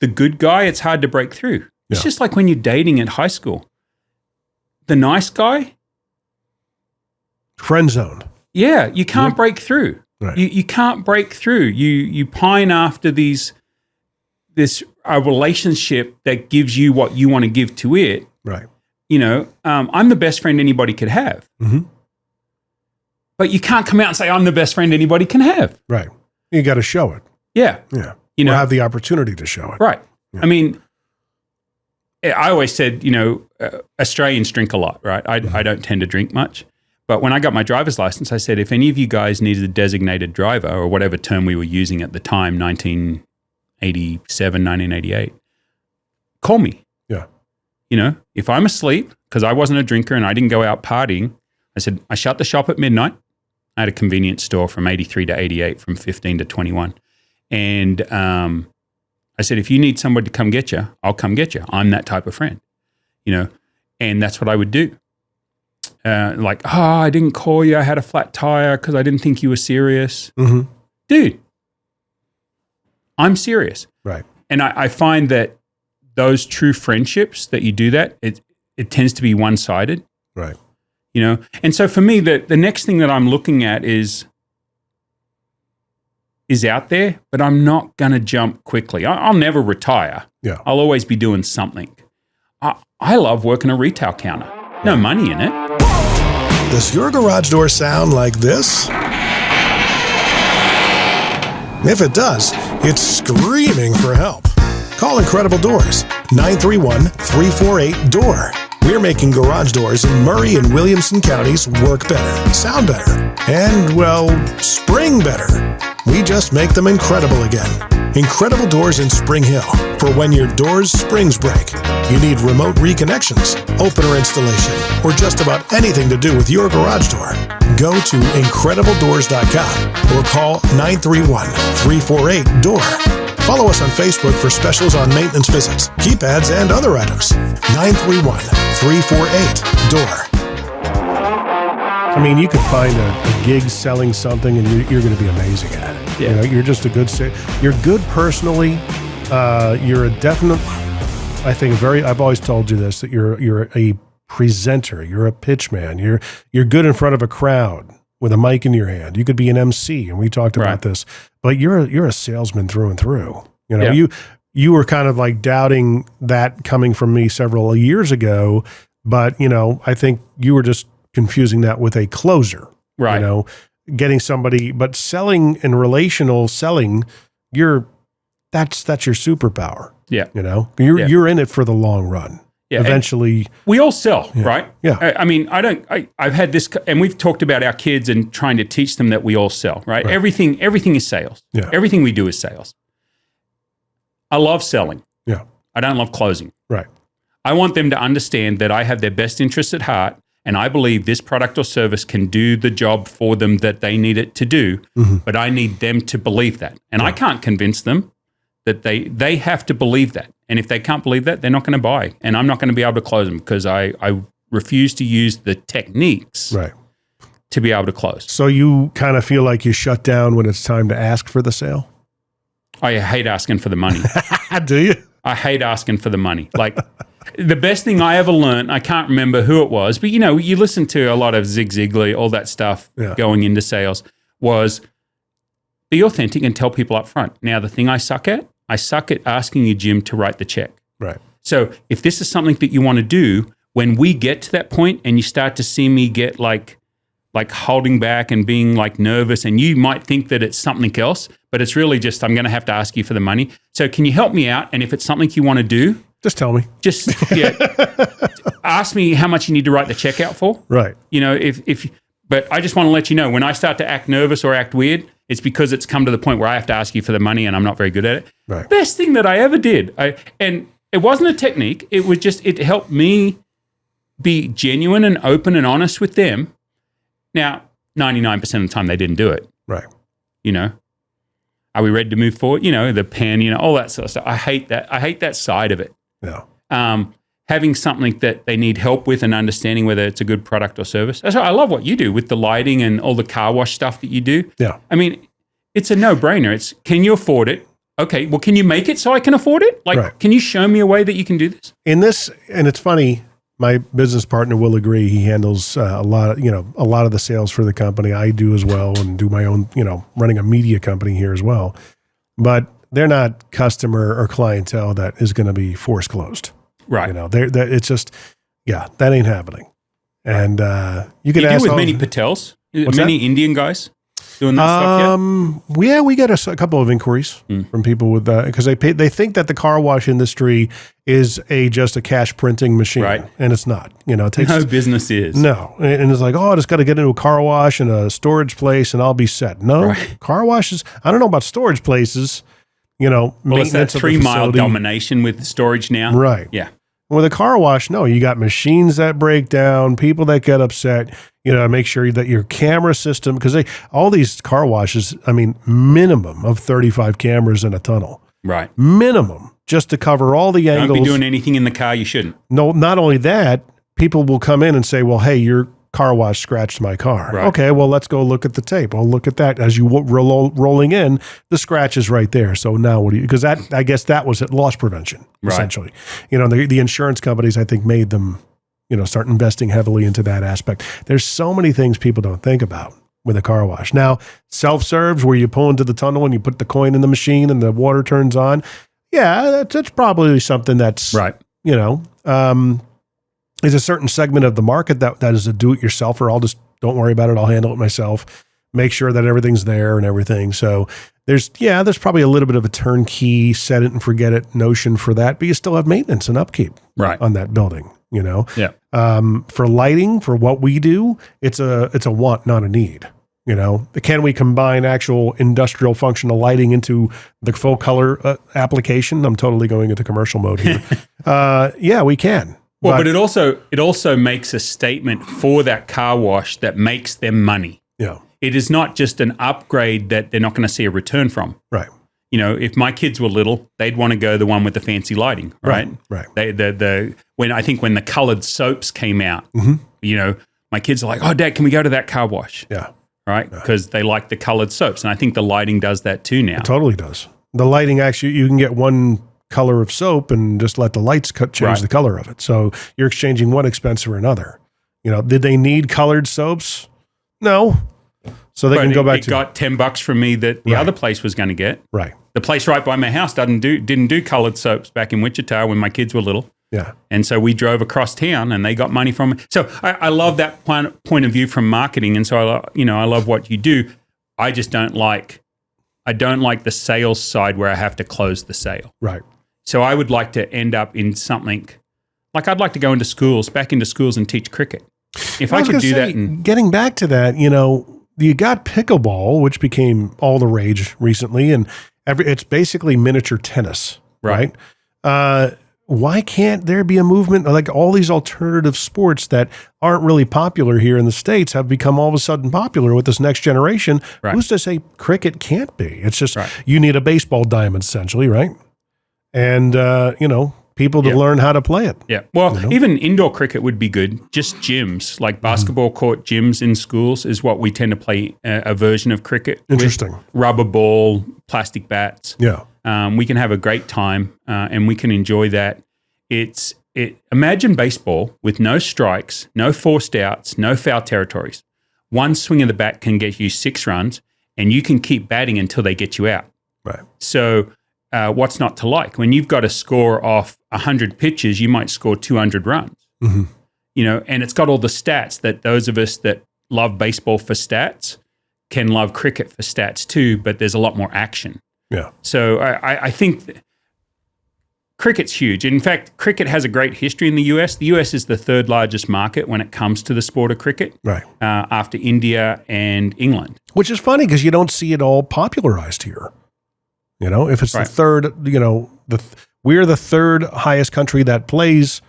A: the good guy, it's hard to break through. It's just like when you're dating at high school. The nice guy,
C: friend zone.
A: Yeah, you can't break through.
C: Right.
A: You can't break through. You pine after this relationship that gives you what you want to give to it.
C: Right.
A: I'm the best friend anybody could have. But you can't come out and say, I'm the best friend anybody can have.
C: Right. You got to show it.
A: Yeah.
C: Yeah. Or have the opportunity to show it.
A: Right.
C: Yeah.
A: I mean, I always said, Australians drink a lot, right? I don't tend to drink much. But when I got my driver's license, I said, if any of you guys needed a designated driver or whatever term we were using at the time, 1987, 1988, call me.
C: Yeah.
A: If I'm asleep, because I wasn't a drinker and I didn't go out partying, I said, I shut the shop at midnight. I had a convenience store from 83 to 88, from 15 to 21. And I said, if you need somebody to come get you, I'll come get you. I'm that type of friend, and that's what I would do. I didn't call you. I had a flat tire because I didn't think you were serious. Dude, I'm serious.
C: Right.
A: And I find that those true friendships that you do that, it tends to be one-sided.
C: Right.
A: And so for me, the next thing that I'm looking at is out there, but I'm not going to jump quickly. I'll never retire.
C: Yeah.
A: I'll always be doing something. I love working a retail counter. No money in it.
D: Does your garage door sound like this? If it does, it's screaming for help. Call Incredible Doors, 931-348-DOOR. We're making garage doors in Murray and Williamson counties work better, sound better, and, well, spring better. We just make them incredible again. Incredible Doors in Spring Hill. For when your door's springs break, you need remote reconnections, opener installation, or just about anything to do with your garage door. Go to IncredibleDoors.com or call 931-348-DOOR. Follow us on Facebook for specials on maintenance visits, keypads, and other items. 931-348-DOOR.
C: I mean, you could find a gig selling something and you're going to be amazing at it.
A: Yeah.
C: You're just you're good personally. You're a definite, I think I've always told you this, that you're a presenter. You're a pitch man. You're good in front of a crowd with a mic in your hand. You could be an MC, and we talked about this, but you're a salesman through and through. You were kind of like doubting that coming from me several years ago, but I think you were just confusing that with a closer,
A: right?
C: Getting somebody, but selling and relational selling, that's your superpower.
A: Yeah.
C: You're in it for the long run. Yeah. Eventually,
A: we all sell, right?
C: Yeah.
A: I mean, I've had this, and we've talked about our kids and trying to teach them that we all sell, right? Everything is sales.
C: Yeah.
A: Everything we do is sales. I love selling.
C: Yeah.
A: I don't love closing.
C: Right.
A: I want them to understand that I have their best interests at heart, and I believe this product or service can do the job for them that they need it to do, but I need them to believe that. And I can't convince them that they have to believe that. And if they can't believe that, they're not going to buy. And I'm not going to be able to close them because I refuse to use the techniques to be able to close.
C: So you kind of feel like you shut down when it's time to ask for the sale?
A: I hate asking for the money.
C: Do you?
A: I hate asking for the money. Like, the best thing I ever learned, I can't remember who it was, but you listen to a lot of Zig Ziglar, all that stuff going into sales, was be authentic and tell people up front. Now, the thing I suck at asking you, Jim, to write the check.
C: Right.
A: So if this is something that you want to do, when we get to that point and you start to see me get like like holding back and being like nervous, and you might think that it's something else, but it's really just, I'm going to have to ask you for the money. So can you help me out? And if it's something you want to do,
C: just tell me.
A: Just ask me how much you need to write the check out for.
C: Right.
A: You know, but I just want to let you know, when I start to act nervous or act weird, it's because it's come to the point where I have to ask you for the money and I'm not very good at it.
C: Right.
A: Best thing that I ever did. And it wasn't a technique. It was just, it helped me be genuine and open and honest with them. Now, 99% of the time they didn't do it.
C: Right.
A: You know, are we ready to move forward? You know, the pen, you know, all that sort of stuff. I hate that side of it.
C: Yeah.
A: Having something that they need help with and understanding whether it's a good product or service. That's why I love what you do with the lighting and all the car wash stuff that you do.
C: Yeah.
A: I mean, it's a no-brainer. It's, can you afford it? Okay, well, can you make it so I can afford it? Like,
C: right.
A: Can you show me a way that you can do this?
C: And it's funny, my business partner will agree. He handles a lot of the sales for the company. I do as well, and do my own, running a media company here as well. But they're not customer or clientele that is going to be force closed.
A: Right.
C: It's just, that ain't happening. And you can ask
A: with many Patels, many Indian guys doing that stuff yet?
C: Yeah, we get a couple of inquiries from people with because they think that the car wash industry is just a cash printing machine,
A: right?
C: And it's not. It takes
A: no business is.
C: No, and it's like, I just got to get into a car wash and a storage place, and I'll be set. No, right. Car washes. I don't know about storage places.
A: Well, it's that 3 mile domination with storage now,
C: right?
A: Yeah.
C: With a car wash, no, you got machines that break down, people that get upset. Make sure that your camera system, because all these car washes, I mean, minimum of 35 cameras in a tunnel.
A: Right.
C: Minimum, just to cover all the angles.
A: Don't be doing anything in the car you shouldn't.
C: No, not only that, people will come in and say, well, hey, your car wash scratched my car.
A: Right.
C: Okay, well, let's go look at the tape. Well, look at that. As you rolling in, the scratch is right there. So now what do you, because I guess that was at loss prevention,
A: right.
C: Essentially. The insurance companies, I think, made them, start investing heavily into that aspect. There's so many things people don't think about with a car wash. Now, self-serves where you pull into the tunnel and you put the coin in the machine and the water turns on. Yeah, that's probably something that's,
A: right.
C: There's a certain segment of the market that is a do-it-yourselfer. I'll just, don't worry about it. I'll handle it myself. Make sure that everything's there and everything. So there's probably a little bit of a turnkey, set it and forget it notion for that, but you still have maintenance and upkeep
A: right.
C: on that building,
A: Yeah.
C: For lighting, for what we do, it's a want, not a need. Can we combine actual industrial functional lighting into the full color application? I'm totally going into commercial mode here. Yeah, we can.
A: Well, but it also makes a statement for that car wash that makes them money.
C: Yeah. It
A: is not just an upgrade that they're not going to see a return from.
C: Right.
A: If my kids were little, they'd want to go the one with the fancy lighting, right?
C: Right.
A: When the colored soaps came out, my kids are like, "Oh, Dad, can we go to that car wash?"
C: Yeah.
A: Right? Because they like the colored soaps, and I think the lighting does that too now.
C: It totally does. The lighting actually, you can get one color of soap and just let the lights change right. The color of it. So you're exchanging one expense for another. Did they need colored soaps? No. So they can go back to. It
A: got $10 from me that the other place was going to get.
C: Right.
A: The place right by my house didn't do colored soaps back in Wichita when my kids were little.
C: Yeah.
A: And so we drove across town and they got money from it. So I love that point of view from marketing. And so I love what you do. I just don't like the sales side where I have to close the sale.
C: Right.
A: So I would like to end up in something like I'd like to go back into schools and teach cricket. If I could do that. And
C: getting back to that, you got pickleball, which became all the rage recently, and it's basically miniature tennis, right? Why can't there be a movement like all these alternative sports that aren't really popular here in the States have become all of a sudden popular with this next generation?
A: Right.
C: Who's to say cricket can't be? It's just
A: right.
C: You need a baseball diamond essentially, right? And, people to learn how to play it.
A: Yeah. Well, even indoor cricket would be good. Just gyms, like basketball court gyms in schools is what we tend to play a version of cricket.
C: Interesting.
A: Rubber ball, plastic bats.
C: Yeah.
A: We can have a great time and we can enjoy that. Imagine baseball with no strikes, no forced outs, no foul territories. One swing of the bat can get you 6 runs and you can keep batting until they get you out.
C: Right.
A: So what's not to like? When you've got a score off 100 pitches, you might score 200 runs. Mm-hmm. And it's got all the stats that those of us that love baseball for stats can love cricket for stats too, but there's a lot more action.
C: Yeah.
A: So I think cricket's huge. In fact, cricket has a great history in the US. The US is the third largest market when it comes to the sport of cricket,
C: Right.
A: After India and England.
C: Which is funny because you don't see it all popularized here. You know, if it's the third, you know, we're the third highest country that plays.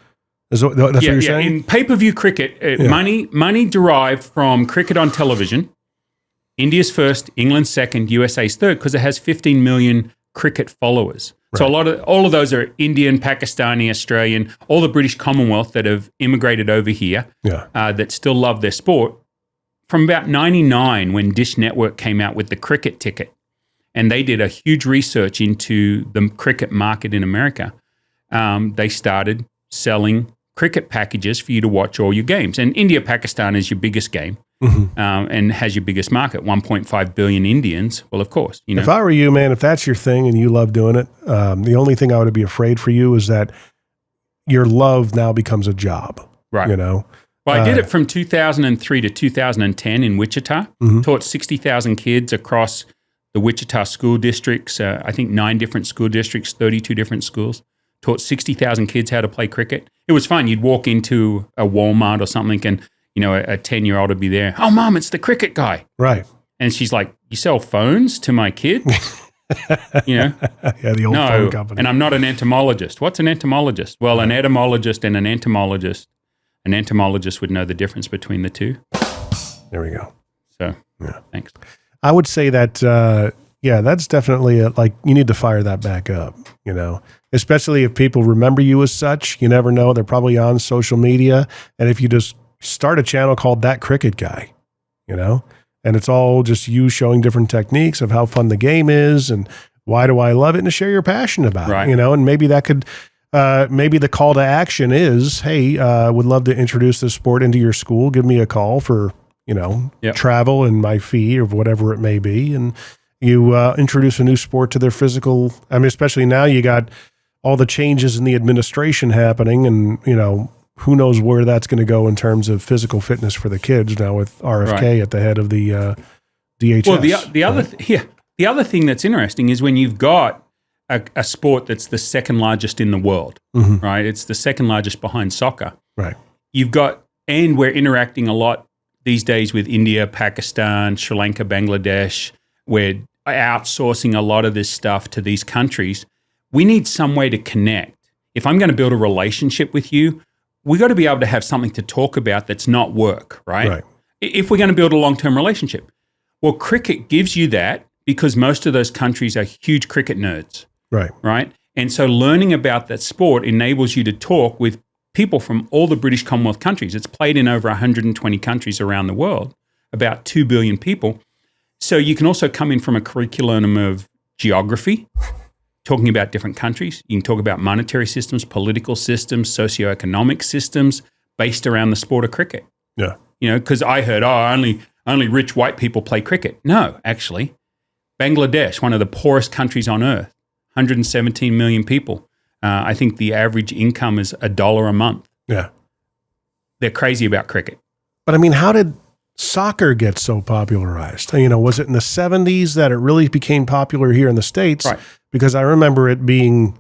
C: That's what you're saying?
A: In pay-per-view cricket, money derived from cricket on television. India's first, England's second, USA's third, because it has 15 million cricket followers. Right. So all of those are Indian, Pakistani, Australian, all the British Commonwealth that have immigrated over here that still love their sport. From about 99, when Dish Network came out with the cricket ticket, and they did a huge research into the cricket market in America, they started selling cricket packages for you to watch all your games. And India-Pakistan is your biggest game. And has your biggest market, 1.5 billion Indians. Well, of course, you know.
C: If I were you, man, if that's your thing and you love doing it, the only thing I would be afraid for you is that your love now becomes a job.
A: Right.
C: You know.
A: Well, I did it from 2003 to 2010 in Wichita. Taught 60,000 kids across the Wichita school districts. I think 9 different school districts, 32 different schools. Taught 60,000 kids how to play cricket. It was fun. You'd walk into a Walmart or something and you know, a 10-year-old would be there. Oh, Mom, it's the cricket guy.
C: Right.
A: And she's like, you sell phones to my kids? You know?
C: Yeah, the old phone company.
A: And I'm not an entomologist. What's an entomologist? Well, an etymologist and an entomologist would know the difference between the two.
C: There we go.
A: So, thanks.
C: I would say that, that's definitely like you need to fire that back up, you know, especially if people remember you as such. You never know. They're probably on social media. And if you just start a channel called That Cricket Guy, you know, and it's all just you showing different techniques of how fun the game is and why do I love it, and to share your passion about it, you know, and maybe that could, maybe the call to action is, hey, would love to introduce this sport into your school. Give me a call for, you know, travel and my fee or whatever it may be. And you introduce a new sport to their physical. I mean, especially now you got all the changes in the administration happening and, you know, who knows where that's going to go in terms of physical fitness for the kids now with RFK at the head of the DHS.
A: Well, the other thing that's interesting is when you've got a sport that's the second largest in the world, right? It's the second largest behind soccer.
C: Right.
A: And we're interacting a lot these days with India, Pakistan, Sri Lanka, Bangladesh. We're outsourcing a lot of this stuff to these countries. We need some way to connect. If I'm going to build a relationship with you, we got to be able to have something to talk about that's not work, right? If we're going to build a long-term relationship. Well, cricket gives you that because most of those countries are huge cricket nerds, right? And so learning about that sport enables you to talk with people from all the British Commonwealth countries. It's played in over 120 countries around the world, about 2 billion people. So you can also come in from a curriculum of geography, talking about different countries. You can talk about monetary systems, political systems, socioeconomic systems based around the sport of cricket.
C: Yeah.
A: You know, because I heard, only rich white people play cricket. No, actually. Bangladesh, one of the poorest countries on earth, 117 million people. I think the average income is $1 a month.
C: Yeah.
A: They're crazy about cricket.
C: But I mean, how did soccer get so popularized? You know, was it in the 70s that it really became popular here in the States?
A: Right.
C: Because I remember it being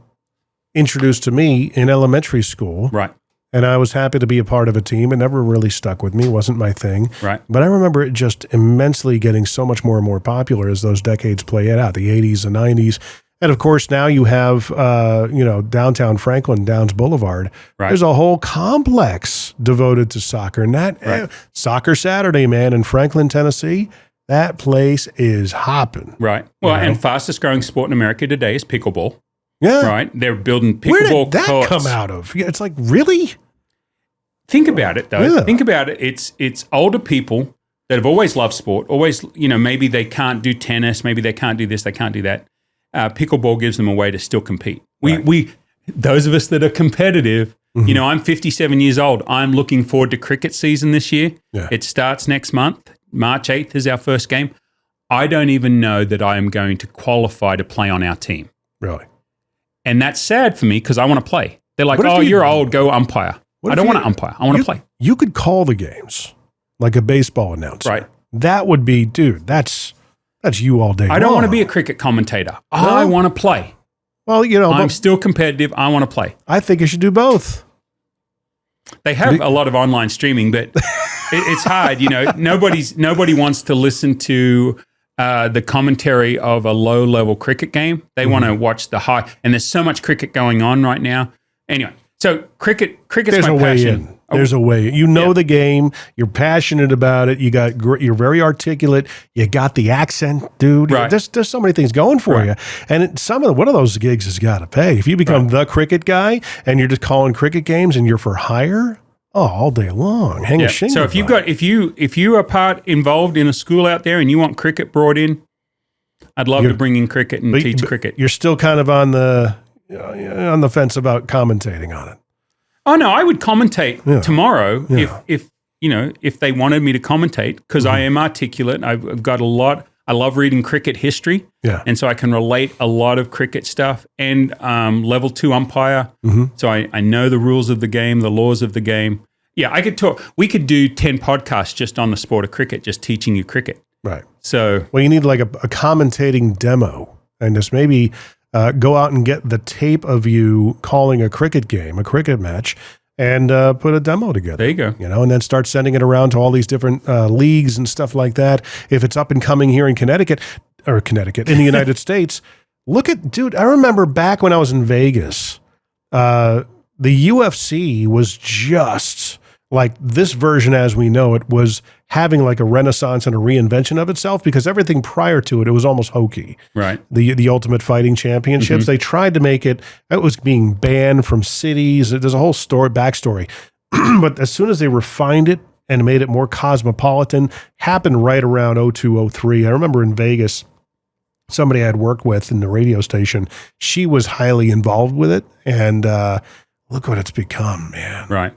C: introduced to me in elementary school.
A: Right.
C: And I was happy to be a part of a team. It never really stuck with me. It wasn't my thing.
A: Right.
C: But I remember it just immensely getting so much more and more popular as those decades play it out, the 80s and 90s. And of course, now you have, downtown Franklin, Downs Boulevard.
A: Right.
C: There's a whole complex devoted to soccer. And that Soccer Saturday, man, in Franklin, Tennessee, that place is hopping.
A: Right. Well, and fastest growing sport in America today is pickleball.
C: Yeah.
A: Right. They're building pickleball
C: Where did that
A: courts.
C: come out of? Yeah, it's like, really?
A: Think about it, though.
C: Yeah.
A: Think about it. It's older people that have always loved sport, always, maybe they can't do tennis, maybe they can't do this, they can't do that. Pickleball gives them a way to still compete. We those of us that are competitive, I'm 57 years old. I'm looking forward to cricket season this year.
C: Yeah.
A: It starts next month. March 8th is our first game. I don't even know that I am going to qualify to play on our team.
C: Really?
A: And that's sad for me because I want to play. They're like, you're old, go umpire. I don't want to umpire. I want to play.
C: You could call the games. like a baseball announcer.
A: Right.
C: That would be, dude, that's you all day
A: I don't
C: long.
A: want to be a cricket commentator. I want to play.
C: Well,
A: I'm still competitive. I want to play.
C: I think you should do both.
A: They have a lot of online streaming, but it's hard. Nobody wants to listen to the commentary of a low-level cricket game. They want to watch the high, and there's so much cricket going on right now. Anyway, so cricket's
C: There's
A: my
C: a
A: passion.
C: way in. There's a way. You know the game. You're passionate about it. You're very articulate. You got the accent, dude.
A: Right.
C: There's so many things going for you. And one of those gigs has got to pay. If you become the cricket guy and you're just calling cricket games and you're for hire, all day long, hang a shingle.
A: So if you are involved in a school out there and you want cricket brought in, I'd love to bring in cricket and teach cricket.
C: You're still kind of on the fence about commentating on it.
A: Oh no, I would commentate tomorrow if they wanted me to commentate, because I am articulate. I've got a lot. I love reading cricket history, and so I can relate a lot of cricket stuff and level 2 umpire. So I know the rules of the game, the laws of the game. Yeah, I could talk. We could do 10 podcasts just on the sport of cricket, just teaching you cricket.
C: Right.
A: So,
C: well, you need like a commentating demo, and just maybe go out and get the tape of you calling a cricket game, a cricket match, and put a demo together.
A: There you go.
C: And then start sending it around to all these different leagues and stuff like that. If it's up and coming here in Connecticut, in the United States, dude, I remember back when I was in Vegas, the UFC was just like this version as we know it was having like a renaissance and a reinvention of itself, because everything prior to it was almost hokey.
A: Right.
C: The Ultimate Fighting Championships, they tried to make it was being banned from cities. There's a whole backstory. But as soon as they refined it and made it more cosmopolitan, happened right around 2002, 2003. I remember in Vegas, somebody I had worked with in the radio station, she was highly involved with it. And look what it's become, man.
A: Right.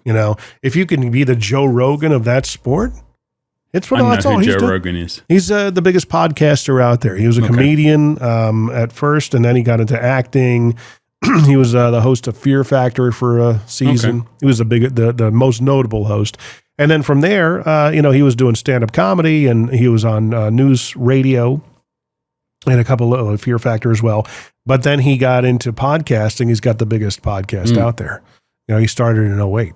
C: If you can be the Joe Rogan of that sport, that's all
A: Joe Rogan is.
C: He's the biggest podcaster out there. He was a comedian at first, and then he got into acting. He was the host of Fear Factor for a season. He was the most notable host. And then from there, he was doing stand-up comedy, and he was on news radio and a couple of Fear Factor as well. But then he got into podcasting. He's got the biggest podcast out there. He started in 2008.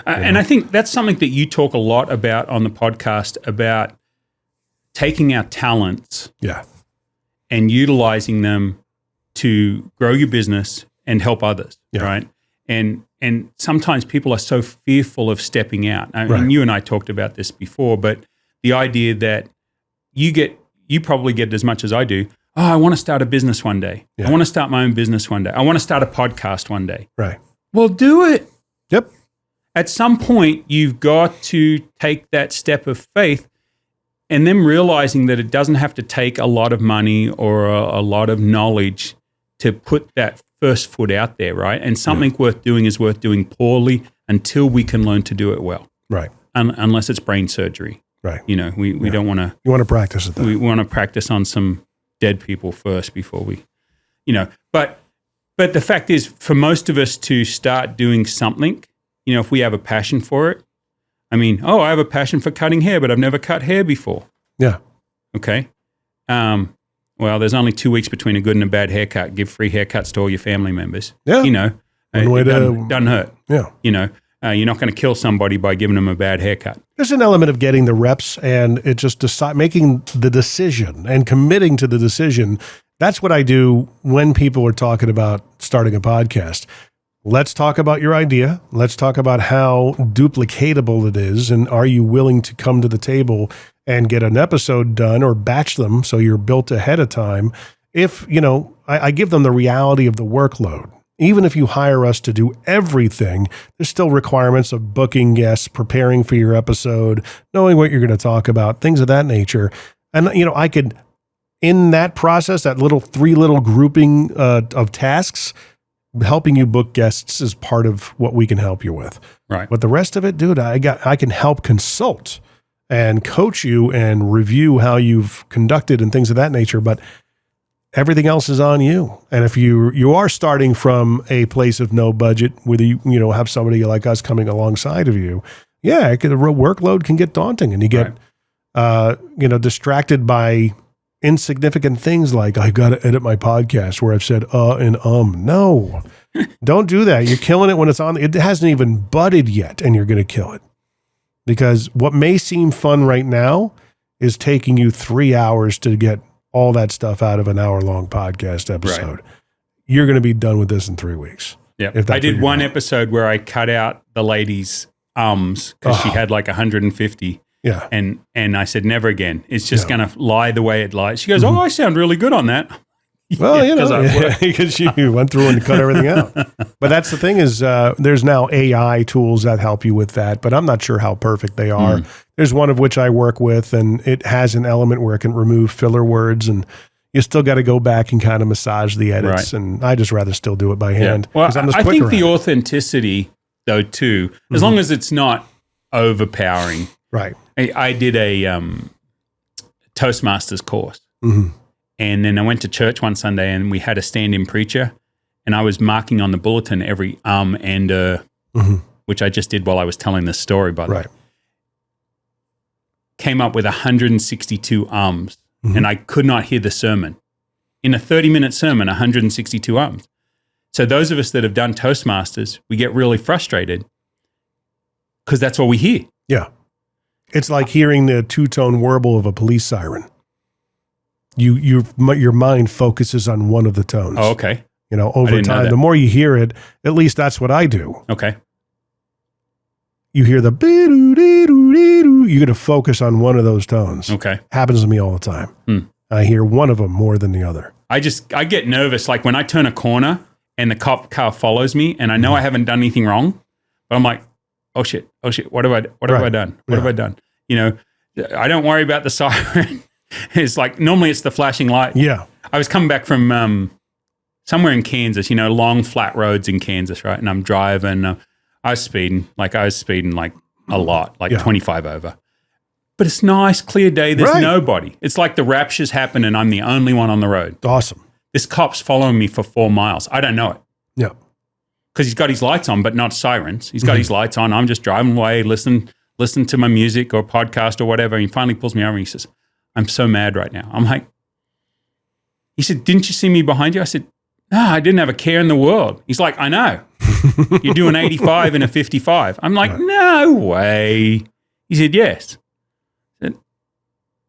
A: And I think that's something that you talk a lot about on the podcast, about taking our talents and utilizing them to grow your business and help others, right? And sometimes people are so fearful of stepping out. I mean, you and I talked about this before, but the idea that you probably get as much as I do. Oh, I want to start a business one day. I want to start my own business one day. I want to start a podcast one day.
C: Right.
A: Well, do it.
C: Yep.
A: At some point, you've got to take that step of faith, and then realizing that it doesn't have to take a lot of money or a lot of knowledge to put that first foot out there, right? And something worth doing is worth doing poorly until we can learn to do it well. Right. Unless it's brain surgery.
C: Right.
A: We don't want to.
C: You want to practice it, though.
A: We want to practice on some dead people first before we, But the fact is, for most of us to start doing something, if we have a passion for it, I have a passion for cutting hair, but I've never cut hair before. Yeah. Okay. Well, there's only 2 weeks between a good and a bad haircut. Give free haircuts to all your family members. Yeah. It doesn't hurt. Yeah. You're not going to kill somebody by giving them a bad haircut.
C: There's an element of getting the reps, and it just making the decision and committing to the decision. That's what I do when people are talking about starting a podcast. Let's talk about your idea. Let's talk about how duplicatable it is, and are you willing to come to the table and get an episode done or batch them so you're built ahead of time? If, I give them the reality of the workload. Even if you hire us to do everything, there's still requirements of booking guests, preparing for your episode, knowing what you're going to talk about, things of that nature. And, I could, in that process, that three little grouping of tasks, helping you book guests is part of what we can help you with. Right. But the rest of it, dude, I can help consult and coach you and review how you've conducted and things of that nature. But everything else is on you. And if you are starting from a place of no budget, whether you have somebody like us coming alongside of you, Yeah, the workload can get daunting, and you get, distracted by insignificant things like, I've got to edit my podcast where I've said and No, don't do that. You're killing it when it's on. It hasn't even budded yet, and you're going to kill it. Because what may seem fun right now is taking you 3 hours to get all that stuff out of an hour-long podcast episode. Right. You're going to be done with this in 3 weeks.
A: Yeah, I did one episode where I cut out the lady's because she had like 150.
C: Yeah.
A: And I said, never again. It's just going to lie the way it lies. She goes, I sound really good on that.
C: Well, because you went through and cut everything out. But that's the thing is there's now AI tools that help you with that, but I'm not sure how perfect they are. There's one of which I work with, and it has an element where it can remove filler words, and you still got to go back and kind of massage the edits, and I just rather still do it by hand.
A: Well, I think the authenticity, though, too, as long as it's not overpowering.
C: Right.
A: I did a Toastmasters course. Mm-hmm. And then I went to church one Sunday and we had a stand-in preacher, and I was marking on the bulletin every and which I just did while I was telling this story, by the way. Came up with 162 and I could not hear the sermon. In a 30-minute sermon, 162 So those of us that have done Toastmasters, we get really frustrated because that's all we hear.
C: Yeah. It's like hearing the two-tone warble of a police siren. Your mind focuses on one of the tones.
A: Oh, okay.
C: Over time, the more you hear it, at least that's what I do.
A: Okay.
C: You hear the be-doo-dee-doo-dee-doo. You got to focus on one of those tones.
A: Okay.
C: Happens to me all the time. I hear one of them more than the other.
A: I get nervous. Like when I turn a corner and the cop car follows me and I know I haven't done anything wrong, but I'm like, oh shit. What have I done? What have I done? I don't worry about the siren. It's like, normally it's the flashing light.
C: Yeah.
A: I was coming back from somewhere in Kansas, long flat roads in Kansas, right? And I'm driving. I was speeding like a lot, 25 over. But it's nice, clear day. There's nobody. It's like the rapture's happened and I'm the only one on the road.
C: Awesome.
A: This cop's following me for 4 miles. I don't know it.
C: Yeah.
A: Because he's got his lights on, but not sirens. He's got his lights on. I'm just driving away, listen to my music or podcast or whatever. And he finally pulls me over and he says, I'm so mad right now. I'm like, he said, didn't you see me behind you? I said, no, I didn't have a care in the world. He's like, I know. You're doing 85 in a 55. I'm like, no way. He said, yes. I said,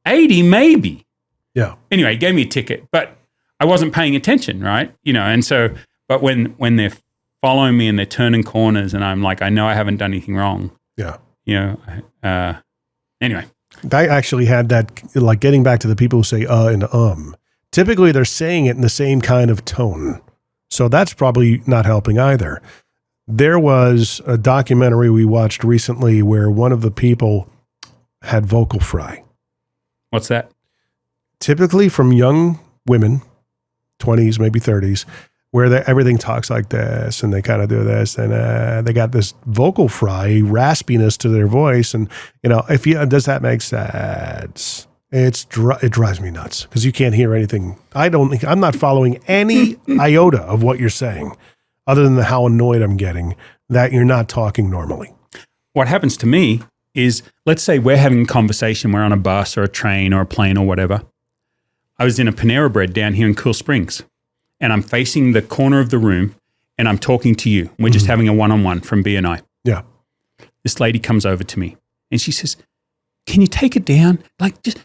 A: 80 maybe.
C: Yeah.
A: Anyway, he gave me a ticket, but I wasn't paying attention, right? And so, but when they're following me and they're turning corners and I'm like, I know I haven't done anything wrong.
C: Yeah.
A: Anyway.
C: I actually had that, like getting back to the people who say and typically they're saying it in the same kind of tone. So that's probably not helping either. There was a documentary we watched recently where one of the people had vocal fry.
A: What's that?
C: Typically from young women, 20s, maybe 30s, where everything talks like this and they kind of do this and they got this vocal fry, raspiness to their voice. And, does that make sense? It drives me nuts because you can't hear anything. I'm not following any iota of what you're saying other than how annoyed I'm getting that you're not talking normally.
A: What happens to me is, let's say we're having a conversation, we're on a bus or a train or a plane or whatever. I was in a Panera Bread down here in Cool Springs. And I'm facing the corner of the room and I'm talking to you. We're just having a one-on-one from BNI.
C: Yeah.
A: This lady comes over to me and she says, can you take it down? Like, just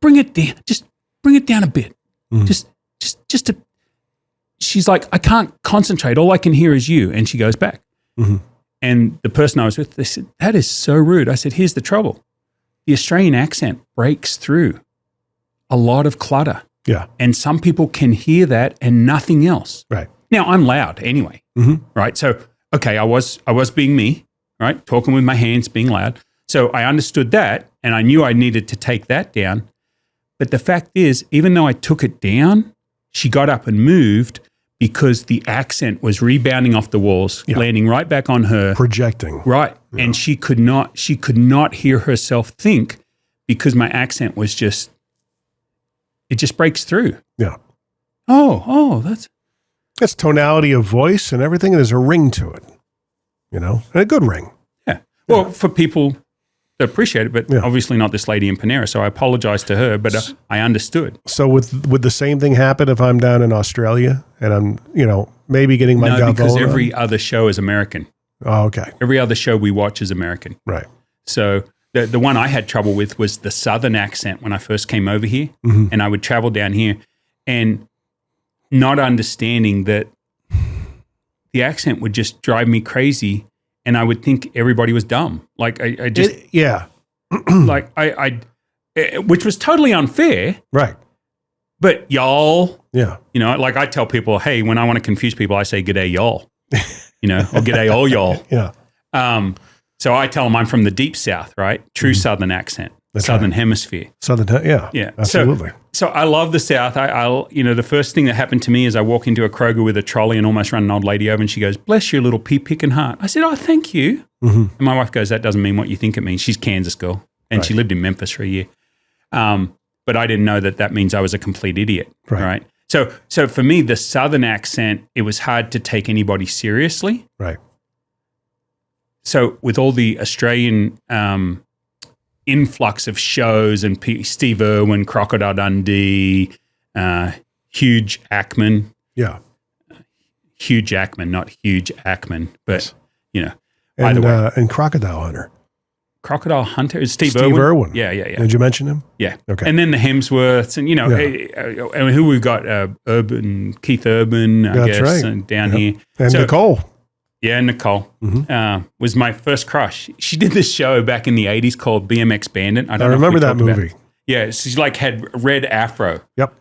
A: bring it down. Just bring it down a bit. She's like, I can't concentrate. All I can hear is you. And she goes back. And the person I was with, they said, that is so rude. I said, here's the trouble. The Australian accent breaks through a lot of clutter.
C: Yeah.
A: And some people can hear that and nothing else.
C: Right.
A: Now, I'm loud anyway. Right. So, okay, I was being me, right? Talking with my hands, being loud. So I understood that and I knew I needed to take that down. But the fact is, even though I took it down, she got up and moved because the accent was rebounding off the walls, landing right back on her.
C: Projecting.
A: Right. Yeah. And she could not hear herself think because my accent was it just breaks through.
C: Yeah.
A: Oh, that's
C: tonality of voice and everything. There's a ring to it, and a good ring.
A: Yeah. Well, for people that appreciate it, but obviously not this lady in Panera. So I apologize to her, but I understood.
C: So would the same thing happen if I'm down in Australia and I'm, maybe getting my
A: No, because
C: Gavola?
A: every other show is American.
C: Oh, okay.
A: Every other show we watch is American.
C: Right.
A: So the one I had trouble with was the Southern accent when I first came over here, and I would travel down here and not understanding that the accent would just drive me crazy, and I would think everybody was dumb. Like I just like which was totally unfair.
C: Right.
A: But y'all,
C: Yeah.
A: like I tell people, hey, when I want to confuse people, I say g'day y'all, or g'day all y'all.
C: Yeah.
A: So I tell them I'm from the deep South, right? True Southern accent, Southern Hemisphere.
C: Southern, yeah. Absolutely.
A: So I love the South. I'll the first thing that happened to me is I walk into a Kroger with a trolley and almost run an old lady over, and she goes, "Bless your little pea-picking heart." I said, "Oh, thank you." And my wife goes, "That doesn't mean what you think it means." She's Kansas girl, and she lived in Memphis for a year. But I didn't know that means I was a complete idiot, right? So for me, the Southern accent, it was hard to take anybody seriously.
C: Right.
A: So with all the Australian influx of shows and Steve Irwin, Crocodile Dundee, Hugh Jackman.
C: Yeah.
A: Hugh Jackman, not Hugh Jackman, but,
C: and,
A: either way.
C: And Crocodile Hunter.
A: Crocodile Hunter is Steve
C: Irwin.
A: Yeah.
C: Did you mention him?
A: Yeah.
C: Okay.
A: And then the Hemsworths and, and who we've got, Keith Urban, I guess,
C: right.
A: and down here.
C: And Nicole.
A: Yeah, Nicole was my first crush. She did this show back in the 80s called BMX Bandit. I
C: remember that movie.
A: Yeah, she had red afro.
C: Yep.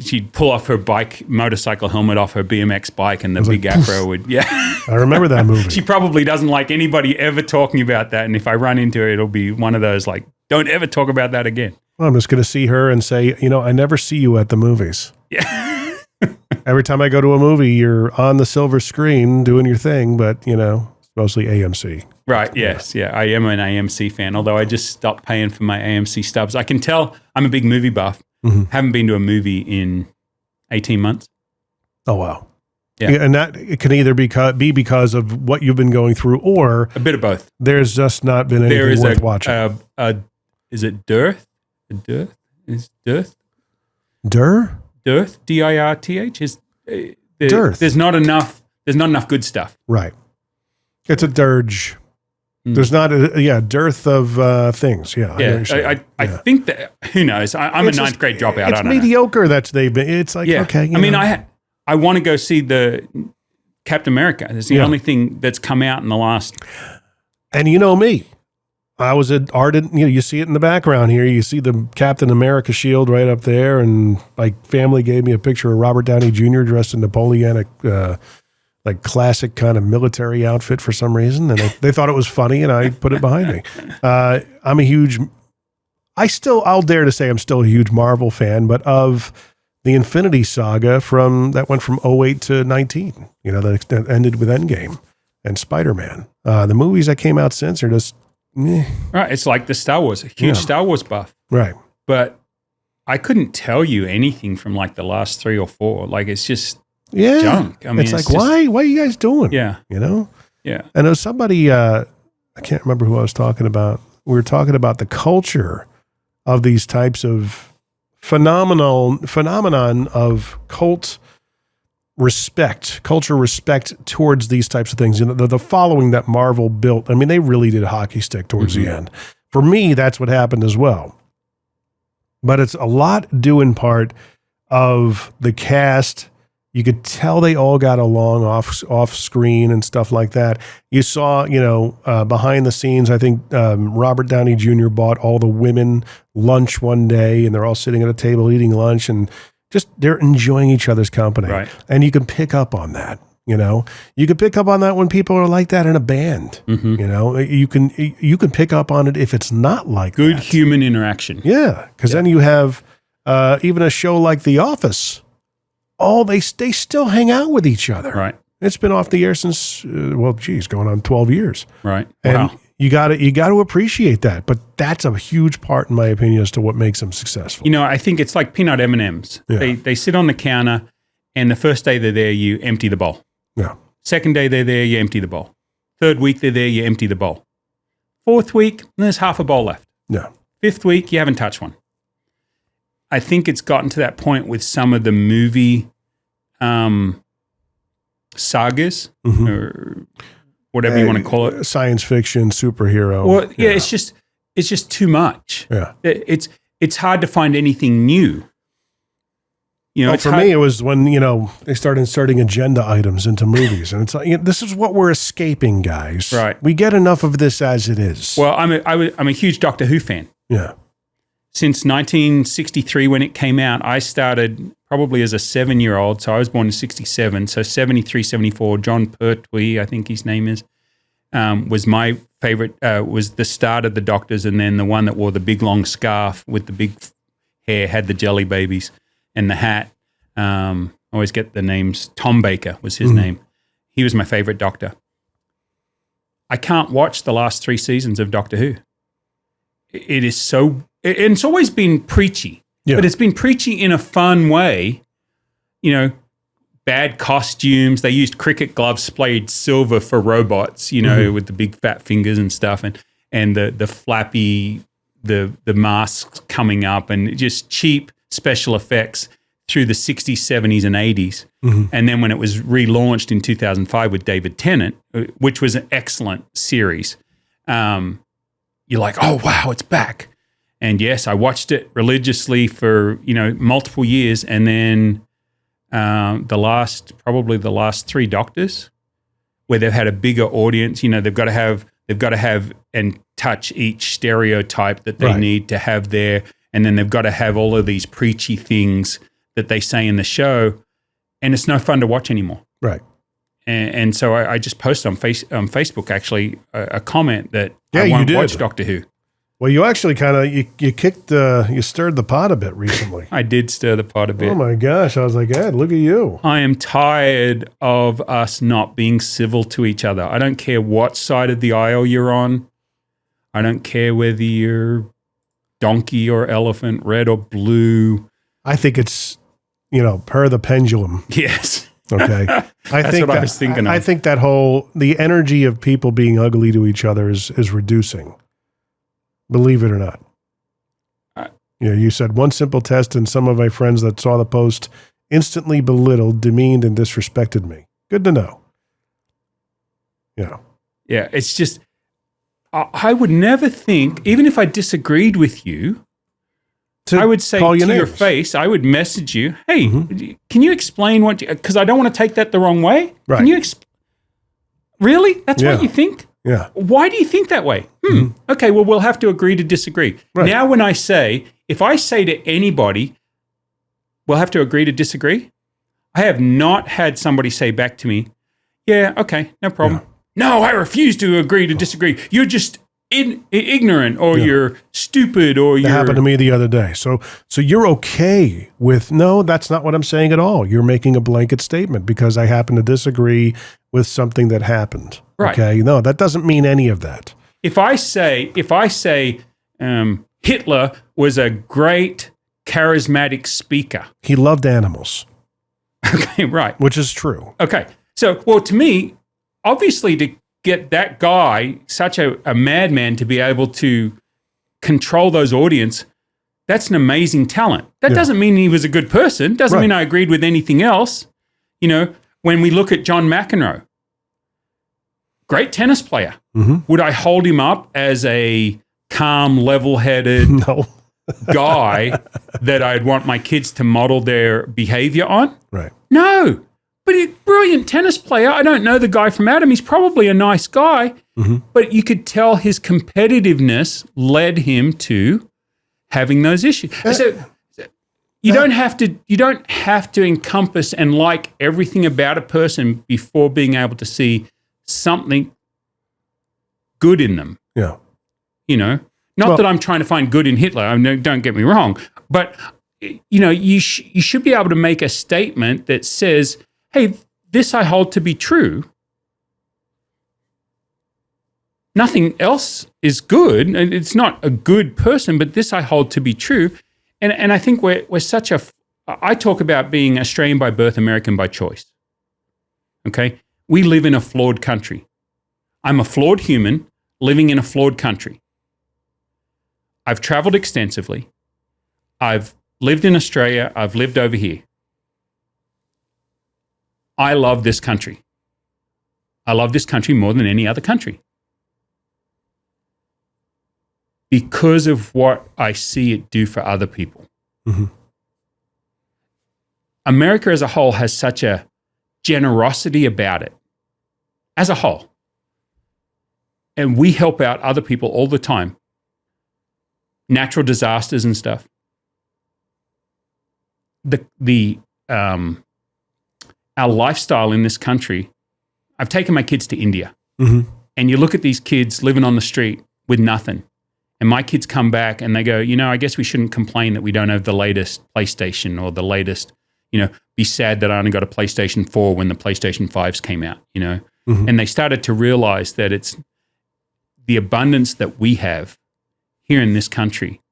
A: She'd pull off her motorcycle helmet off her BMX bike, and the big afro would,
C: I remember that movie.
A: She probably doesn't like anybody ever talking about that, and if I run into her, it'll be one of those like, don't ever talk about that again.
C: Well, I'm just going to see her and say, I never see you at the movies.
A: Yeah.
C: Every time I go to a movie, you're on the silver screen doing your thing, but, it's mostly AMC.
A: Right, yes. Yeah, I am an AMC fan, although I just stopped paying for my AMC stubs. I can tell I'm a big movie buff. Haven't been to a movie in 18 months.
C: Oh, wow.
A: Yeah.
C: And that it can either be because of what you've been going through, or
A: a bit of both.
C: There's just not been anything worth watching.
A: Is it dearth? Dearth? Is dearth?
C: Dearth?
A: Dearth, D-I-R-T-H, is
C: dearth.
A: There's not enough good stuff.
C: Right. It's a dirge. There's not a dearth of things. Yeah.
A: I think that, who knows? I'm a ninth grade dropout.
C: It's mediocre. It's like, okay.
A: I want to go see the Captain America. It's the only thing that's come out in the last.
C: And you know me. I was an ardent, you see it in the background here. You see the Captain America shield right up there. And my family gave me a picture of Robert Downey Jr. dressed in Napoleonic, like classic kind of military outfit for some reason. And they thought it was funny, and I put it behind me. I'll dare to say I'm still a huge Marvel fan, but of the Infinity Saga that went from 08 to 19, that ended with Endgame and Spider-Man. The movies that came out since are just, meh.
A: Right. It's like the Star Wars, a huge Star Wars buff.
C: Right.
A: But I couldn't tell you anything from like the last 3 or 4. Like, it's just junk. I mean,
C: it's like, why are you guys doing?
A: Yeah.
C: Yeah. And there was somebody, I can't remember who I was talking about. We were talking about the culture of these types of phenomenon of cultural respect towards these types of things. The following that Marvel built, I mean, they really did a hockey stick towards the end. For me, that's what happened as well. But it's a lot due in part of the cast. You could tell they all got along off screen and stuff like that. You saw, behind the scenes, I think Robert Downey Jr. bought all the women lunch one day, and they're all sitting at a table eating lunch, and just they're enjoying each other's company.
A: Right.
C: And you can pick up on that. You can pick up on that when people are like that in a band. You can pick up on it if it's not like
A: good
C: that.
A: human interaction.
C: Yeah, because then you have even a show like The Office. They still hang out with each other.
A: Right.
C: It's been off the air since going on 12 years.
A: Right.
C: And you got to appreciate that. But that's a huge part, in my opinion, as to what makes them successful.
A: I think it's like peanut M&Ms.
C: Yeah.
A: They sit on the counter, and the first day they're there, you empty the bowl.
C: Yeah.
A: Second day they're there, you empty the bowl. Third week they're there, you empty the bowl. Fourth week, there's half a bowl left.
C: Yeah.
A: Fifth week, you haven't touched one. I think it's gotten to that point with some of the movie sagas or whatever you want to call it.
C: Science fiction, superhero.
A: Well, yeah, it's just too much.
C: Yeah.
A: It's hard to find anything new. You know,
C: for me, it was when, they started inserting agenda items into movies. And it's like, this is what we're escaping, guys.
A: Right.
C: We get enough of this as it is.
A: Well, I'm a huge Doctor Who fan.
C: Yeah.
A: Since 1963, when it came out, I started probably as a 7-year-old. So I was born in 67. So 73, 74, John Pertwee, I think his name is, was my favorite, was the start of the Doctors. And then the one that wore the big long scarf with the big hair, had the jelly babies and the hat. I always get the names. Tom Baker was his name. He was my favorite Doctor. I can't watch the last 3 seasons of Doctor Who. It is so, and it's always been preachy, but it's been preachy in a fun way. Bad costumes. They used cricket gloves sprayed silver for robots, with the big fat fingers and stuff, and the flappy, the masks coming up, and just cheap special effects through the 60s, 70s, and 80s. And then when it was relaunched in 2005 with David Tennant, which was an excellent series, you're like, oh, wow, it's back. And yes, I watched it religiously for, multiple years. And then the last 3 Doctors, where they've had a bigger audience, they've got to have and touch each stereotype that they need to have there. And then they've got to have all of these preachy things that they say in the show, and it's no fun to watch anymore.
C: Right.
A: And so I just posted on Facebook actually a comment that I won't watch Doctor Who.
C: Well, you actually kind of you stirred the pot a bit recently.
A: I did stir the pot a bit.
C: Oh my gosh! I was like, Ed, look at you.
A: I am tired of us not being civil to each other. I don't care what side of the aisle you're on. I don't care whether you're donkey or elephant, red or blue.
C: I think it's, per the pendulum.
A: Yes.
C: Okay.
A: That's what I was thinking of.
C: I think that the energy of people being ugly to each other is reducing. Believe it or not. You said one simple test, and some of my friends that saw the post instantly belittled, demeaned, and disrespected me. Good to know.
A: Yeah, it's just, I would never think, even if I disagreed with you, I would say to your face, I would message you, hey, can you explain because I don't want to take that the wrong way.
C: Right.
A: Can you really? That's what you think?
C: Yeah.
A: Why do you think that way? Okay, well, we'll have to agree to disagree. Right. Now, if I say to anybody, we'll have to agree to disagree, I have not had somebody say back to me, yeah, okay, no problem. Yeah. No, I refuse to agree to disagree. You're just ignorant, or you're stupid, or
C: that happened to me the other day. So you're okay with, no, that's not what I'm saying at all. You're making a blanket statement because I happen to disagree with something that happened.
A: Right.
C: Okay. No, that doesn't mean any of that.
A: If I say Hitler was a great charismatic speaker.
C: He loved animals.
A: Okay, right.
C: Which is true.
A: Okay. So, well, to me, obviously to get that guy, such a madman, to be able to control those audience, that's an amazing talent. That doesn't mean he was a good person. Doesn't mean I agreed with anything else. When we look at John McEnroe, great tennis player. Would I hold him up as a calm, level-headed guy that I'd want my kids to model their behavior on?
C: Right.
A: No. But he's a brilliant tennis player. I don't know the guy from Adam. He's probably a nice guy. But you could tell his competitiveness led him to having those issues. So you don't have to encompass and like everything about a person before being able to see something good in them.
C: Yeah.
A: Not that I'm trying to find good in Hitler. Don't get me wrong. But, you should be able to make a statement that says, hey, this I hold to be true. Nothing else is good. It's not a good person, but this I hold to be true. And I think we're such I talk about being Australian by birth, American by choice. Okay? We live in a flawed country. I'm a flawed human living in a flawed country. I've traveled extensively. I've lived in Australia. I've lived over here. I love this country. I love this country more than any other country because of what I see it do for other people.
C: Mm-hmm.
A: America as a whole has such a generosity about it, as a whole. And we help out other people all the time. Natural disasters and stuff. Our lifestyle in this country, I've taken my kids to India.
C: Mm-hmm.
A: And you look at these kids living on the street with nothing. And my kids come back and they go, I guess we shouldn't complain that we don't have the latest PlayStation or the latest, be sad that I only got a PlayStation 4 when the PlayStation 5s came out,
C: Mm-hmm.
A: And they started to realize that it's the abundance that we have here in this country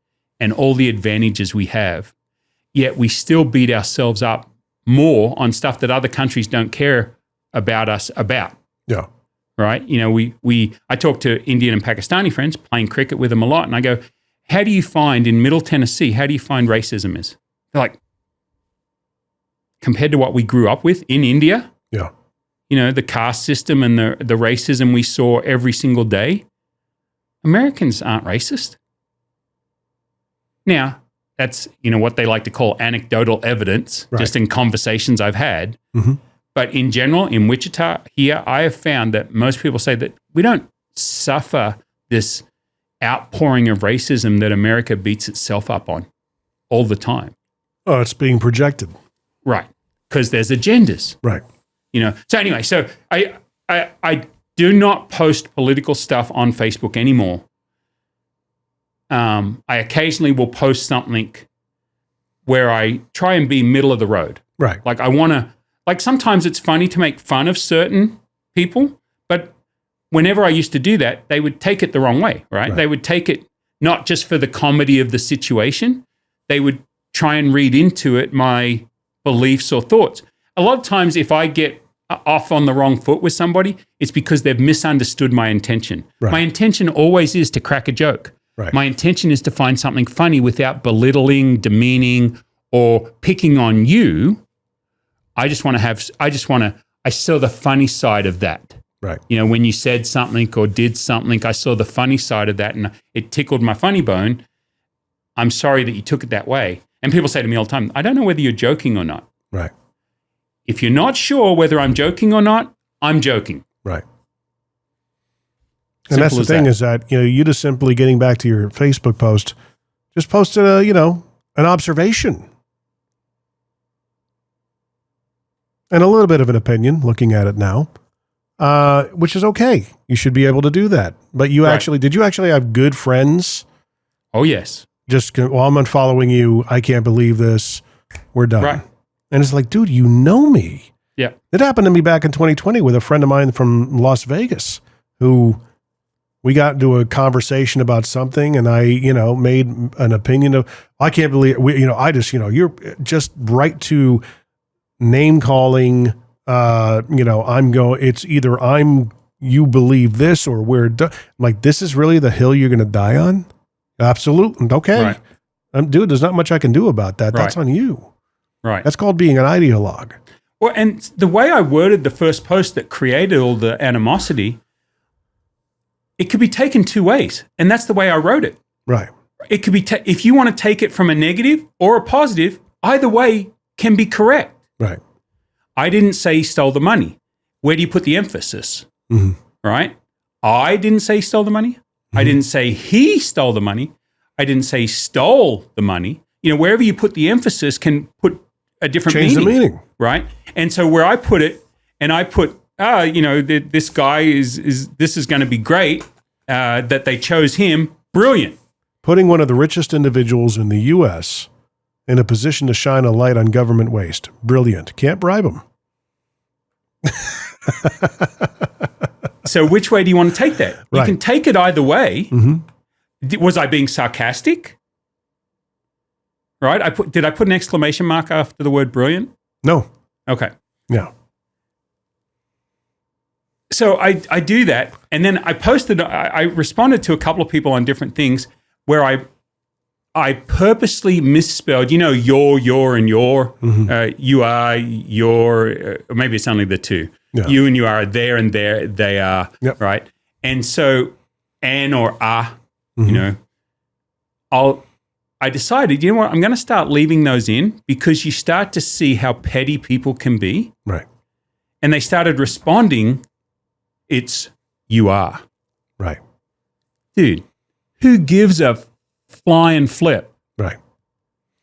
A: and all the advantages we have, yet we still beat ourselves up more on stuff that other countries don't care about us about.
C: Yeah.
A: Right? I talk to Indian and Pakistani friends, playing cricket with them a lot, and I go, how do you find in Middle Tennessee, how do you find racism is? They're like, compared to what we grew up with in India,
C: Yeah.
A: The caste system and the racism we saw every single day, Americans aren't racist. Now, that's, what they like to call anecdotal evidence,
C: Right.
A: just in conversations I've had.
C: Mm-hmm.
A: But in general, in Wichita here, I have found that most people say that we don't suffer this outpouring of racism that America beats itself up on all the time.
C: Oh, it's being projected.
A: Right. Because there's agendas.
C: Right.
A: So anyway, so I do not post political stuff on Facebook anymore. I occasionally will post something where I try and be middle of the road.
C: Right.
A: Like I want to, sometimes it's funny to make fun of certain people, but whenever I used to do that, they would take it the wrong way, right? They would take it not just for the comedy of the situation, they would try and read into it my beliefs or thoughts. A lot of times if I get off on the wrong foot with somebody, it's because they've misunderstood my intention.
C: Right.
A: My intention always is to crack a joke.
C: Right.
A: My intention is to find something funny without belittling, demeaning, or picking on you. I saw the funny side of that.
C: Right.
A: When you said something or did something, I saw the funny side of that and it tickled my funny bone. I'm sorry that you took it that way. And people say to me all the time, I don't know whether you're joking or not.
C: Right.
A: If you're not sure whether I'm joking or not, I'm joking.
C: Right. And that's the thing is that, you just simply getting back to your Facebook post, just posted an observation and a little bit of an opinion looking at it now, which is okay. You should be able to do that. But did you actually have good friends?
A: Oh, yes.
C: Just, I'm unfollowing you. I can't believe this. We're done.
A: Right.
C: And it's like, dude, you know me.
A: Yeah.
C: It happened to me back in 2020 with a friend of mine from Las Vegas who we got into a conversation about something and I, made an opinion of, I can't believe you're just right to name calling, it's either you believe this or we're done. Like, this is really the hill you're going to die on? Absolutely. Okay.
A: Right.
C: Dude, there's not much I can do about that.
A: Right.
C: That's on you.
A: Right.
C: That's called being an ideologue.
A: Well, and the way I worded the first post that created all the animosity, it could be taken two ways. And that's the way I wrote it.
C: Right.
A: It could be, if you want to take it from a negative or a positive, either way can be correct.
C: Right.
A: I didn't say he stole the money. Where do you put the emphasis?
C: Mm-hmm.
A: Right? I didn't say he stole the money. Mm-hmm. I didn't say he stole the money. I didn't say he stole the money. Wherever you put the emphasis can put a different
C: Change
A: meaning.
C: the meaning.
A: Right? And so where I put it, and I put, this guy this is going to be great, that they chose him. Brilliant.
C: Putting one of the richest individuals in the U.S. in a position to shine a light on government waste. Brilliant. Can't bribe him.
A: So which way do you want to take that?
C: Right.
A: You can take it either way.
C: Mm-hmm.
A: Was I being sarcastic? Right? Did I put an exclamation mark after the word brilliant?
C: No.
A: Okay.
C: Yeah.
A: So I do that, and then I posted. I responded to a couple of people on different things where I purposely misspelled. You know, your, and your. You are, your. Or maybe it's only the two.
C: Yeah.
A: You and you are there, and there they are.
C: Yep.
A: Right. And so, and or you know, I decided, you know what, I'm going to start leaving those in because you start to see how petty people can be.
C: Right.
A: And they started responding. It's you are.
C: Right.
A: Dude, who gives a flying flip?
C: Right.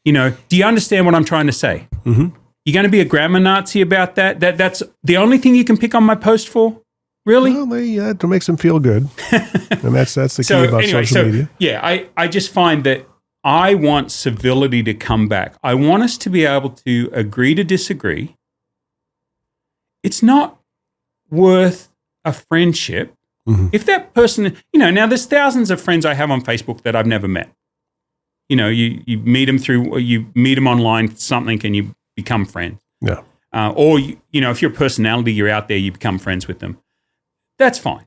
A: You know, do you understand what I'm trying to say?
C: Mm-hmm.
A: You're going to be a grammar Nazi about that? That's the only thing you can pick on my post for? Really?
C: Well, it makes them feel good. And that's the key about social media.
A: Yeah, I just find that I want civility to come back. I want us to be able to agree to disagree. It's not worth a friendship. If that person, you know, now there's thousands of friends I have on Facebook that I've never met. You know, you meet them online, something, and you become friends.
C: Yeah.
A: Or, you know, if you're a personality, you're out there, you become friends with them. That's fine.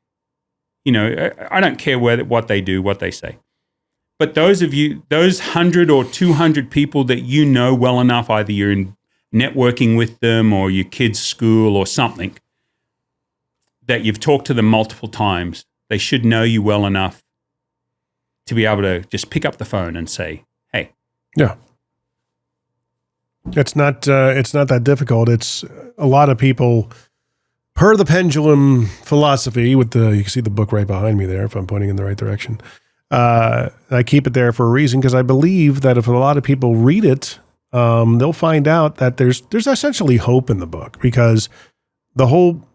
A: You know, I don't care what they do, what they say. But those 100 or 200 people that you know well enough, either you're in networking with them or your kid's school or something, that you've talked to them multiple times, they should know you well enough to be able to just pick up the phone and say, hey.
C: Yeah. It's not that difficult. It's a lot of people, per the pendulum philosophy, you can see the book right behind me there if I'm pointing in the right direction. I keep it there for a reason because I believe that if a lot of people read it, they'll find out that there's essentially hope in the book, because the whole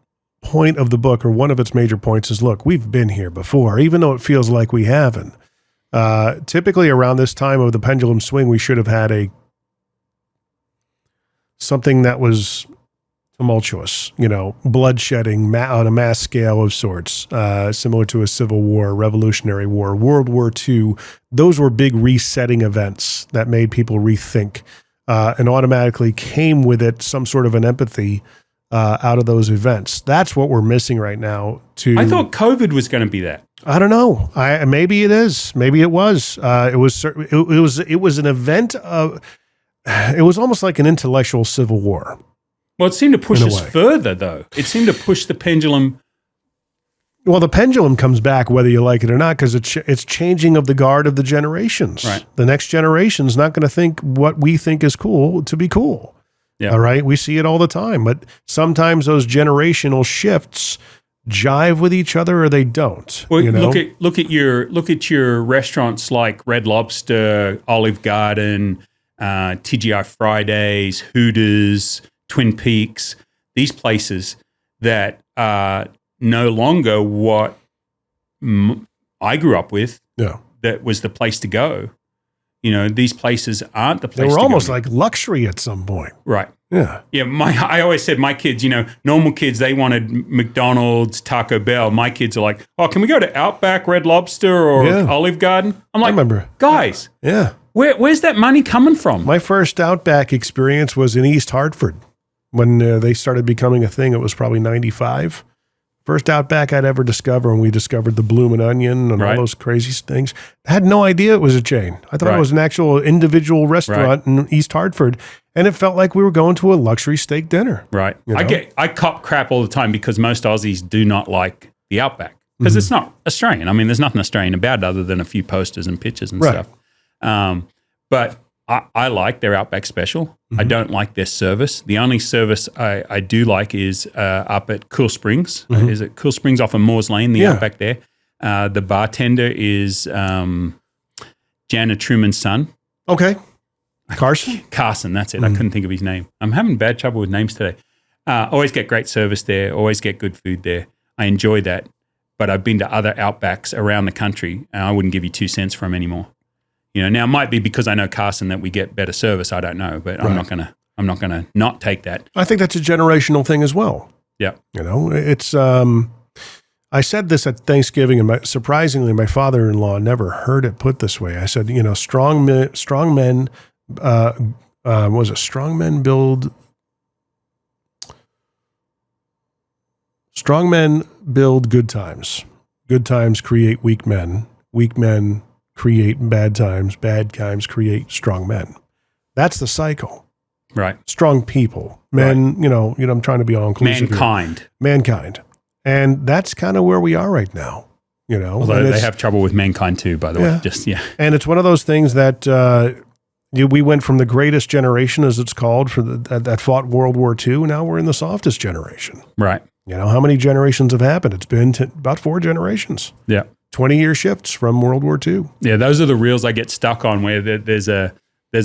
C: point of the book, or one of its major points, is, look, we've been here before, even though it feels like we haven't. Typically around this time of the pendulum swing, we should have had something that was tumultuous, you know, bloodshedding on a mass scale of sorts, similar to a civil war, Revolutionary War, World War II. Those were big resetting events that made people rethink, and automatically came with it some sort of an empathy out of those events. That's what we're missing right now.
A: I thought COVID was going to be that.
C: I don't know. Maybe it is. Maybe it was. It was an event of. It was almost like an intellectual civil war.
A: Well, it seemed to push us further, though. It seemed to push the pendulum.
C: Well, the pendulum comes back whether you like it or not, because it's changing of the guard of the generations.
A: Right.
C: The next generation's not going to think what we think is cool to be cool.
A: Yeah.
C: All right. We see it all the time, but sometimes those generational shifts jive with each other or they don't.
A: Well,
C: you know?
A: look at your restaurants like Red Lobster, Olive Garden, TGI Fridays, Hooters, Twin Peaks, these places that are no longer what I grew up with.
C: Yeah.
A: That was the place to go. You know, these places aren't the place to go.
C: They were almost like luxury at some point.
A: Right.
C: Yeah.
A: Yeah. I always said my kids, you know, normal kids, they wanted McDonald's, Taco Bell. My kids are like, oh, can we go to Outback, Red Lobster, or Olive Garden? I'm like, I remember. Guys.
C: Yeah.
A: Where's that money coming from?
C: My first Outback experience was in East Hartford when they started becoming a thing. It was probably 95. First Outback I'd ever discover, and we discovered the Bloomin' Onion and all those crazy things. I had no idea it was a chain. I thought it was an actual individual restaurant in East Hartford, and it felt like we were going to a luxury steak dinner.
A: Right.
C: You know?
A: I cop crap all the time because most Aussies do not like the Outback because it's not Australian. I mean, there's nothing Australian about it other than a few posters and pictures and stuff. But I like their Outback special. I don't like their service. The only service I do like is up at Cool Springs. Is it Cool Springs off of Moores Lane, the Outback there? The bartender is Jana Truman's son.
C: Okay. Carson?
A: Carson, that's it. I couldn't think of his name. I'm having bad trouble with names today. Always get great service there. Always get good food there. I enjoy that. But I've been to other Outbacks around the country, and I wouldn't give you 2 cents for them anymore. You know, now it might be because I know Carson that we get better service. I don't know, but I'm not gonna not take that.
C: I think that's a generational thing as well.
A: Yeah,
C: you know, it's. I said this at Thanksgiving, and surprisingly, my father-in-law never heard it put this way. I said, you know, strong men build Strong men build good times. Good times create weak men. Weak men create bad times. Bad times create strong men. That's the cycle.
A: Right.
C: Strong people, men, right. I'm trying to be all inclusive. Mankind. And that's kind of where we are right now,
A: Although they have trouble with mankind too, by the way.
C: And it's one of those things that we went from the greatest generation, as it's called, that fought World War II. Now we're in the softest generation.
A: Right.
C: How many generations have happened? It's been about 4 generations.
A: Yeah.
C: 20-year shifts from World War II.
A: Yeah, those are the reels I get stuck on, where there's a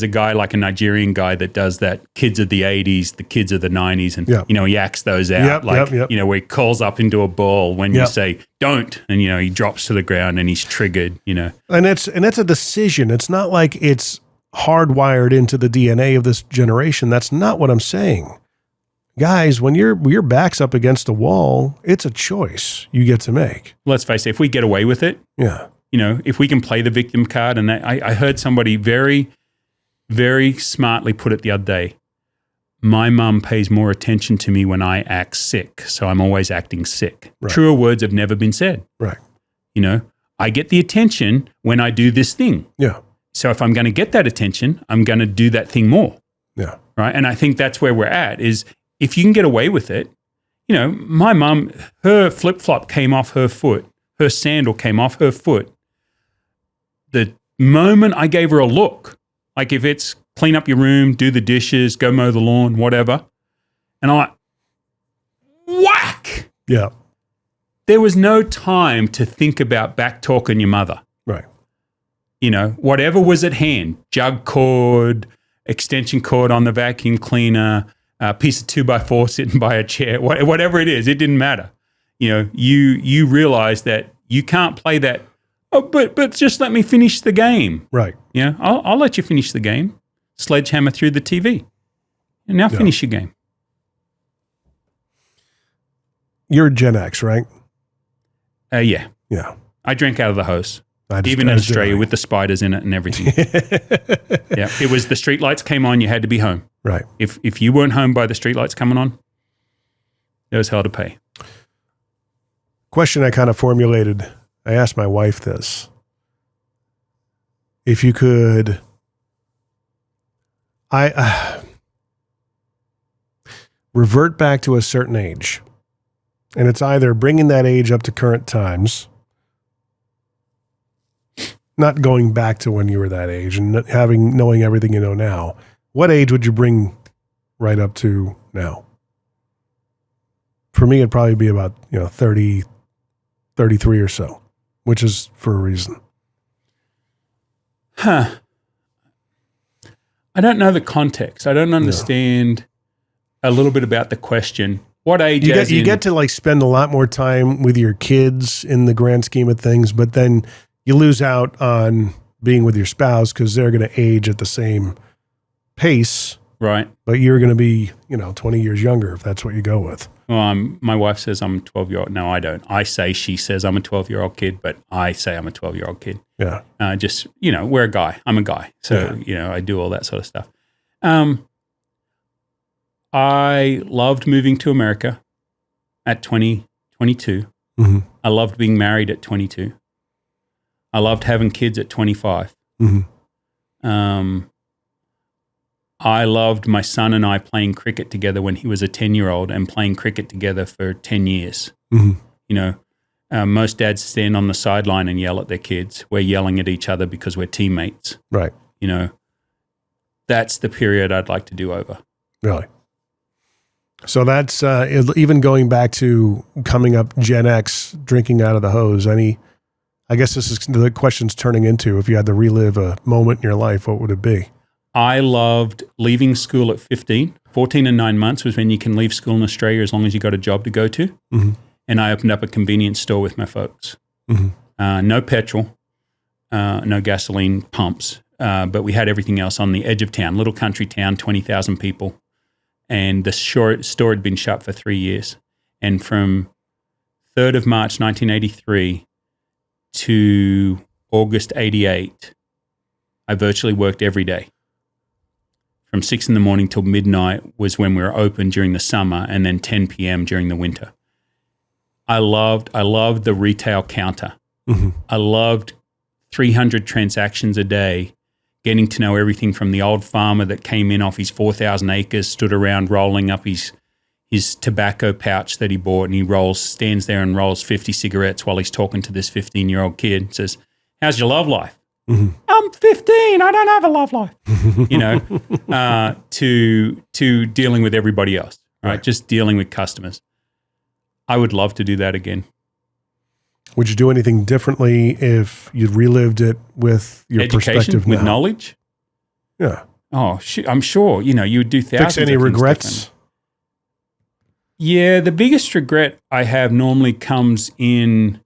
A: guy, like a Nigerian guy, that does that kids of the 80s, the kids of the 90s, and, he acts those out. Where he calls up into a ball when you say, don't, and, he drops to the ground and he's triggered, And
C: it's a decision. It's not like it's hardwired into the DNA of this generation. That's not what I'm saying. Guys, when your back's up against a wall, it's a choice you get to make.
A: Let's face it, if we get away with it, if we can play the victim card, and I heard somebody very, very smartly put it the other day. My mum pays more attention to me when I act sick, so I'm always acting sick. Right. Truer words have never been said.
C: Right.
A: I get the attention when I do this thing.
C: Yeah.
A: So if I'm going to get that attention, I'm going to do that thing more.
C: Yeah.
A: Right. And I think that's where we're at, is if you can get away with it. My mum, her flip-flop came off her foot. Her sandal came off her foot. The moment I gave her a look, like if it's clean up your room, do the dishes, go mow the lawn, whatever. And I'm like, whack.
C: Yeah.
A: There was no time to think about back talking your mother.
C: Right.
A: Whatever was at hand, jug cord, extension cord on the vacuum cleaner, a piece of 2x4 sitting by a chair, whatever it is, it didn't matter. You realize that you can't play that. Oh, but just let me finish the game.
C: Right.
A: I'll let you finish the game. Sledgehammer through the TV. And now finish your game.
C: You're Gen X, right?
A: Yeah.
C: Yeah.
A: I drank out of the hose. Even in Australia with the spiders in it and everything. Yeah. It was the street lights came on, you had to be home.
C: Right.
A: If you weren't home by the street lights coming on, there was hell to pay.
C: Question I kind of formulated. I asked my wife this. If you could, revert back to a certain age, and it's either bringing that age up to current times, not going back to when you were that age and knowing everything you know now. What age would you bring right up to now? For me, it'd probably be about 30, 33 or so. Which is for a reason.
A: I don't know the context. I don't understand a little bit about the question. What age?
C: You get to spend a lot more time with your kids in the grand scheme of things, but then you lose out on being with your spouse because they're going to age at the same pace.
A: Right.
C: But you're going to be, 20 years younger if that's what you go with.
A: Well, my wife says I'm a 12-year-old. No, I don't. She says I'm a 12-year-old kid, but I say I'm a 12-year-old kid.
C: Yeah.
A: We're a guy. I'm a guy. So, I do all that sort of stuff. I loved moving to America at 22.
C: Mm-hmm.
A: I loved being married at 22. I loved having kids at 25.
C: Mm-hmm.
A: I loved my son and I playing cricket together when he was a 10-year-old and playing cricket together for 10 years.
C: Mm-hmm.
A: Most dads stand on the sideline and yell at their kids. We're yelling at each other because we're teammates.
C: Right.
A: That's the period I'd like to do over.
C: Really? So that's even going back to coming up Gen X, drinking out of the hose. I guess this is the question's turning into, if you had to relive a moment in your life, what would it be?
A: I loved leaving school at 15. 14 and 9 months was when you can leave school in Australia as long as you got a job to go to.
C: Mm-hmm.
A: And I opened up a convenience store with my folks.
C: Mm-hmm.
A: No petrol, no gasoline pumps, but we had everything else on the edge of town, little country town, 20,000 people. And the store had been shut for 3 years. And from 3rd of March, 1983 to August 88, I virtually worked every day. From 6 a.m. till midnight was when we were open during the summer, and then 10 p.m. during the winter. I loved the retail counter.
C: Mm-hmm.
A: I loved 300 transactions a day, getting to know everything from the old farmer that came in off his 4,000 acres, stood around rolling up his tobacco pouch that he bought, and he stands there and rolls 50 cigarettes while he's talking to this 15-year-old kid and says, "How's your love life?"
C: Mm-hmm.
A: "I'm 15. I don't have a love life." To dealing with everybody else, right? Just dealing with customers. I would love to do that again.
C: Would you do anything differently if you relived it with your
A: Education,
C: perspective now?
A: with knowledge?
C: Yeah.
A: Oh, I'm sure, you would do thousands
C: Fix any
A: of things
C: regrets?
A: differently. Yeah, the biggest regret I have normally comes in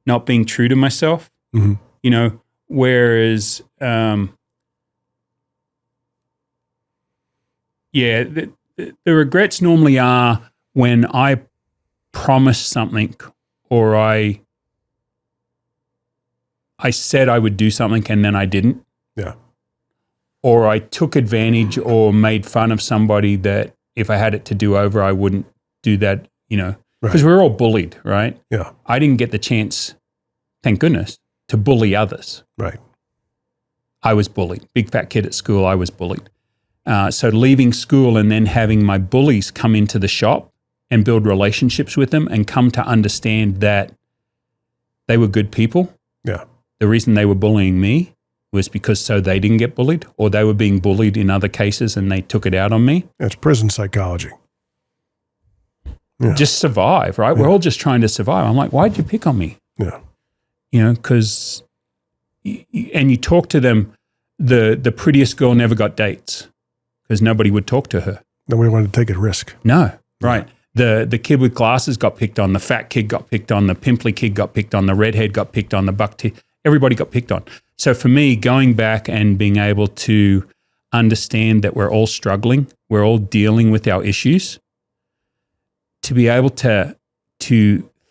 A: not being true to myself.
C: Mm-hmm.
A: Whereas, the regrets normally are when I promised something or I said I would do something and then I didn't.
C: Yeah.
A: Or I took advantage or made fun of somebody that if I had it to do over, I wouldn't do that, because we're all bullied, right?
C: Yeah.
A: I didn't get the chance, thank goodness, to bully others.
C: Right.
A: I was bullied. Big fat kid at school, I was bullied. So leaving school and then having my bullies come into the shop and build relationships with them and come to understand that they were good people.
C: Yeah.
A: The reason they were bullying me was because so they didn't get bullied, or they were being bullied in other cases and they took it out on me.
C: It's prison psychology. Yeah.
A: Just survive, right?
C: Yeah.
A: We're all just trying to survive. I'm like, why'd you pick on me?
C: Yeah.
A: Because, and you talk to them, the prettiest girl never got dates because nobody would talk to her.
C: Nobody wanted to take a risk.
A: No, right. The kid with glasses got picked on, the fat kid got picked on, the pimply kid got picked on, the redhead got picked on, the buck teeth, everybody got picked on. So for me, going back and being able to understand that we're all struggling, we're all dealing with our issues, to be able to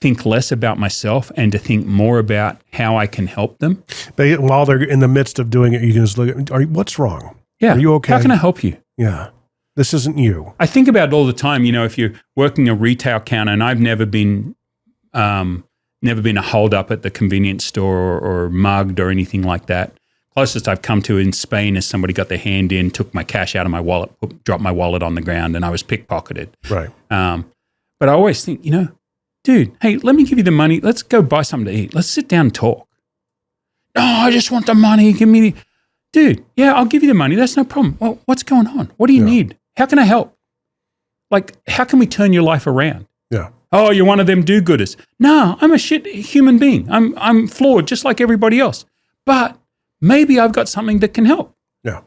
A: think less about myself and to think more about how I can help them.
C: But while they're in the midst of doing it, you can just look at, what's wrong?
A: Yeah.
C: Are you okay?
A: How can I help you?
C: Yeah. This isn't you.
A: I think about it all the time. If you're working a retail counter, and I've never been a hold up at the convenience store or mugged or anything like that. Closest I've come to in Spain is somebody got their hand in, took my cash out of my wallet, dropped my wallet on the ground, and I was pickpocketed.
C: Right.
A: But I always think, dude, hey, let me give you the money. Let's go buy something to eat. Let's sit down and talk. No, I just want the money. Give me dude, yeah, I'll give you the money. That's no problem. Well, what's going on? What do you need? How can I help? Like, how can we turn your life around?
C: Yeah.
A: Oh, you're one of them do-gooders. No, I'm a shit human being. I'm flawed just like everybody else. But maybe I've got something that can help.
C: Yeah.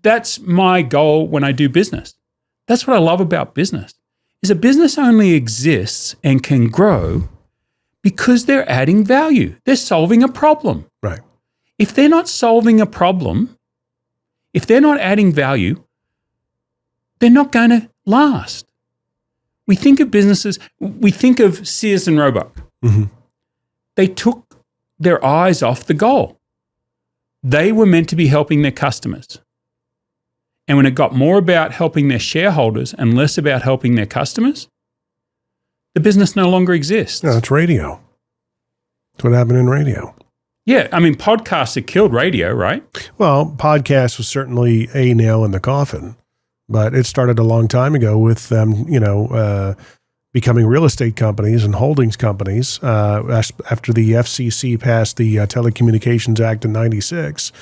A: That's my goal when I do business. That's what I love about business. Is a business only exists and can grow because they're adding value. They're solving a problem.
C: Right.
A: If they're not solving a problem, if they're not adding value, they're not going to last. We think of businesses, we think of Sears and Roebuck.
C: Mm-hmm.
A: They took their eyes off the goal. They were meant to be helping their customers. And when it got more about helping their shareholders and less about helping their customers, the business no longer exists.
C: No, it's radio. That's what happened in radio.
A: Yeah, I mean, podcasts have killed radio, right?
C: Well, podcast was certainly a nail in the coffin, but it started a long time ago with them, becoming real estate companies and holdings companies. After the FCC passed the Telecommunications Act in '96,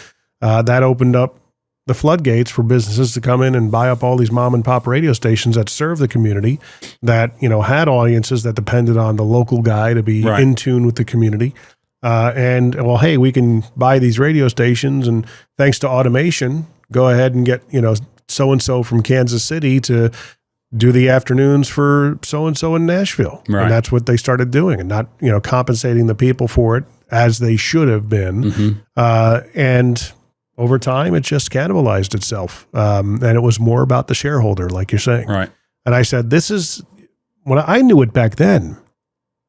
C: that opened up the floodgates for businesses to come in and buy up all these mom and pop radio stations that serve the community, that, had audiences that depended on the local guy to be in tune with the community. Hey, we can buy these radio stations, and thanks to automation, go ahead and get, so-and-so from Kansas City to do the afternoons for so-and-so in Nashville.
A: Right.
C: And that's what they started doing, and not, compensating the people for it as they should have been.
A: Mm-hmm.
C: And over time, it just cannibalized itself. And it was more about the shareholder, like you're saying.
A: Right.
C: And I said, this is, when I knew it back then,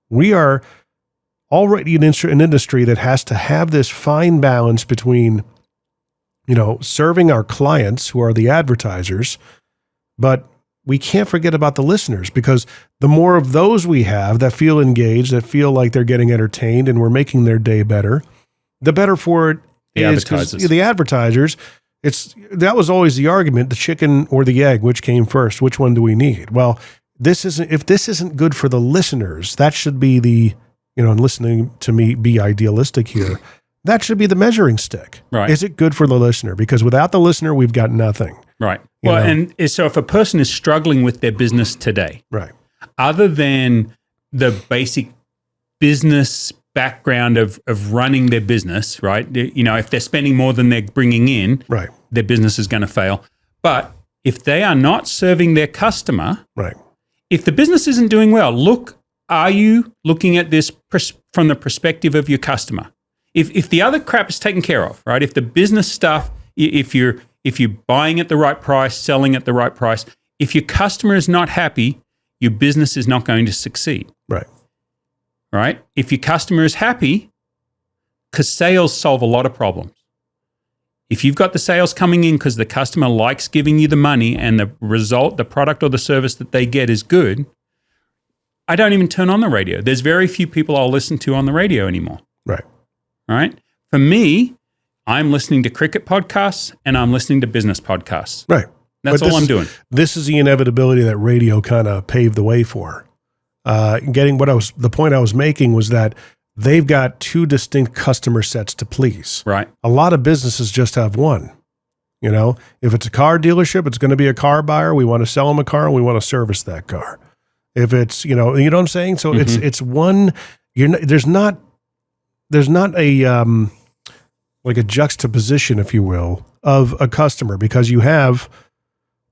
C: we are already an industry that has to have this fine balance between, serving our clients who are the advertisers, but we can't forget about the listeners, because the more of those we have that feel engaged, that feel like they're getting entertained and we're making their day better, the better for it is. 'Cause the advertisers, that was always the argument, the chicken or the egg, which came first, which one do we need? Well, if this isn't good for the listeners, that should be the, and listening to me be idealistic here, that should be the measuring stick.
A: Right.
C: Is it good for the listener? Because without the listener, we've got nothing.
A: Right. Well, and so if a person is struggling with their business today,
C: right,
A: other than the basic business background of running their business, right? If they're spending more than they're bringing in,
C: right,
A: their business is going to fail. But if they are not serving their customer,
C: right,
A: if the business isn't doing well, are you looking at this from the perspective of your customer? If the other crap is taken care of, right? If the business stuff, if you're buying at the right price, selling at the right price, if your customer is not happy, your business is not going to succeed.
C: Right.
A: Right? If your customer is happy, because sales solve a lot of problems. If you've got the sales coming in because the customer likes giving you the money and the result, the product or the service that they get is good, I don't even turn on the radio. There's very few people I'll listen to on the radio anymore.
C: Right.
A: All right. For me, I'm listening to cricket podcasts and I'm listening to business podcasts.
C: Right.
A: That's all I'm doing.
C: This is the inevitability that radio kind of paved the way for. The point I was making was that they've got two distinct customer sets to please.
A: Right.
C: A lot of businesses just have one. If it's a car dealership, it's going to be a car buyer. We want to sell them a car and we want to service that car. If it's, you know what I'm saying? So it's one, there's not a, like a juxtaposition, if you will, of a customer, because you have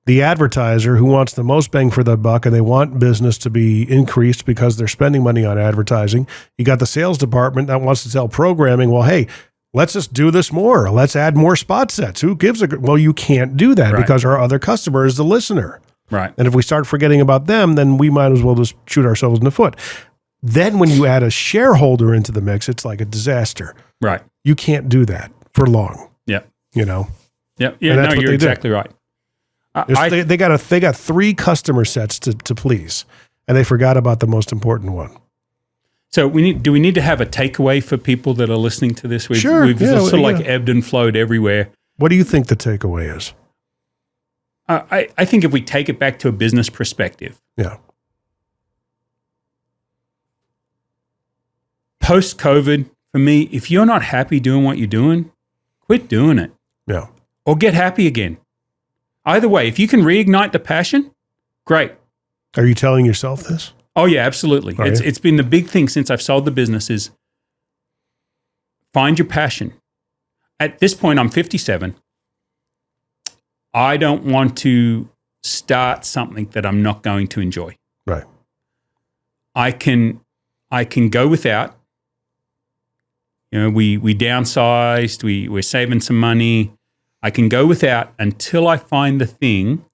C: the advertiser who wants the most bang for the buck and they want business to be increased because they're spending money on advertising. You got the sales department that wants to sell programming. Well, hey, let's just do this more. Let's add more spot sets. Who gives well, you can't do that because our other customer is the listener.
A: Right.
C: And if we start forgetting about them, then we might as well just shoot ourselves in the foot. Then when you add a shareholder into the mix, it's like a disaster.
A: Right.
C: You can't do that for long.
A: Yeah.
C: Yeah.
A: Yeah. No, you're exactly right.
C: They got three customer sets to please, and they forgot about the most important one.
A: So do we need to have a takeaway for people that are listening to this? We've sort of like ebbed and flowed everywhere.
C: What do you think the takeaway is?
A: I think if we take it back to a business perspective.
C: Yeah.
A: Post-COVID, for me, if you're not happy doing what you're doing, quit doing it.
C: Yeah.
A: Or get happy again. Either way, if you can reignite the passion, great.
C: Are you telling yourself this?
A: Oh, yeah, absolutely. It's been the big thing since I've sold the business is find your passion. At this point, I'm 57. I don't want to start something that I'm not going to enjoy.
C: Right.
A: I can go without. We downsized, we're saving some money. I can go without until I find the thing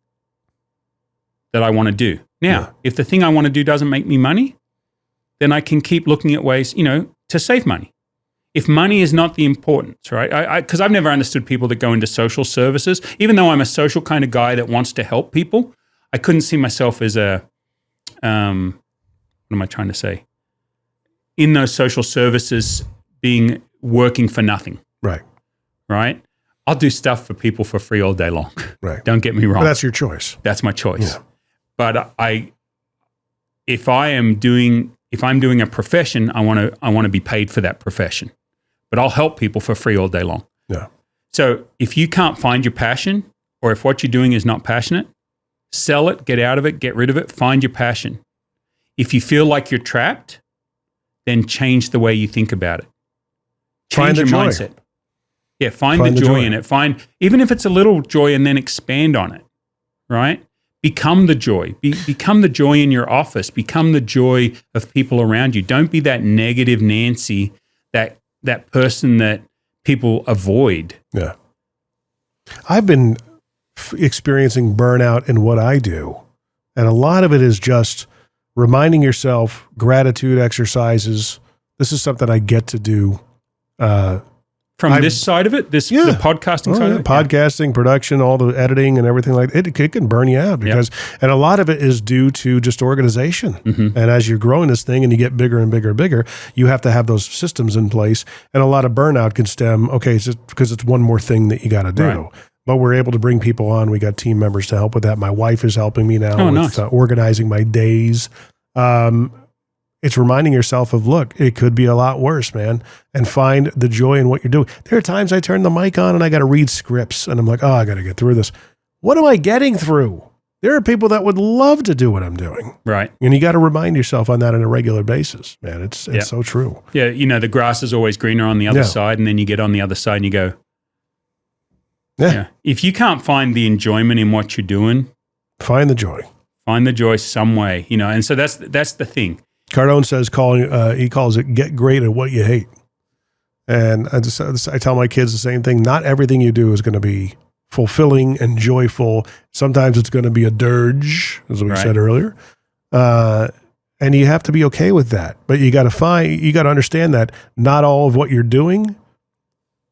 A: that I want to do. Now, if the thing I want to do doesn't make me money, then I can keep looking at ways, to save money. If money is not the importance, right? Because I've never understood people that go into social services. Even though I'm a social kind of guy that wants to help people, I couldn't see myself as a, what am I trying to say? In those social services working for nothing.
C: Right.
A: Right? I'll do stuff for people for free all day long.
C: Right.
A: Don't get me wrong.
C: But that's your choice.
A: That's my choice.
C: Yeah.
A: But if I'm doing a profession, I want to be paid for that profession. But I'll help people for free all day long.
C: Yeah.
A: So if you can't find your passion, or if what you're doing is not passionate, sell it, get out of it, get rid of it, find your passion. If you feel like you're trapped, then change the way you think about it. Change your mindset. Yeah, find the joy in it. Even if it's a little joy, and then expand on it, right? Become the joy. Become the joy in your office. Become the joy of people around you. Don't be that negative Nancy, that person that people avoid.
C: Yeah. I've been experiencing burnout in what I do, and a lot of it is just reminding yourself, gratitude exercises. This is something I get to do
A: from this side of it, the podcasting side of it?
C: Podcasting, production, all the editing and everything like that. It can burn you out because, and a lot of it is due to just organization. Mm-hmm. And as you're growing this thing and you get bigger and bigger and bigger, you have to have those systems in place. And a lot of burnout can stem, it's just because it's one more thing that you got to do. Right. But we're able to bring people on. We got team members to help with that. My wife is helping me now with organizing my days. It's reminding yourself of, look, it could be a lot worse, man, and find the joy in what you're doing. There are times I turn the mic on and I got to read scripts and I'm like, I got to get through this. What am I getting through? There are people that would love to do what I'm doing. Right. And you got to remind yourself on that on a regular basis, man. It's so true.
A: Yeah. The grass is always greener on the other side. And then you get on the other side and you go, if you can't find the enjoyment in what you're doing,
C: find the joy.
A: Find the joy some way, and so that's the thing.
C: Cardone says he calls it get great at what you hate. And I tell my kids the same thing. Not everything you do is going to be fulfilling and joyful. Sometimes it's going to be a dirge, as we said earlier. And you have to be okay with that. But you got to understand that not all of what you're doing,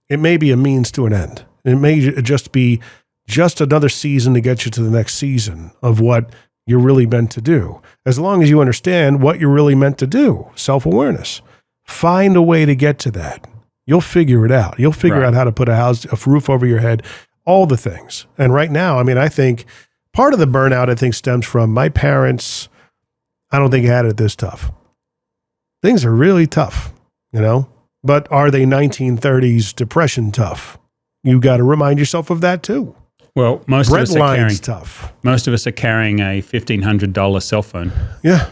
C: it may be a means to an end. It may just be just another season to get you to the next season of what you're really meant to do. As long as you understand what you're really meant to do, self-awareness, find a way to get to that. You'll figure it out. You'll figure out how to put a roof over your head, all the things. And right now, I think part of the burnout, stems from my parents. I don't think had it this tough. Things are really tough, but are they 1930s depression tough? You got to remind yourself of that too.
A: Well, most of us are carrying a $1,500 cell phone.
C: Yeah.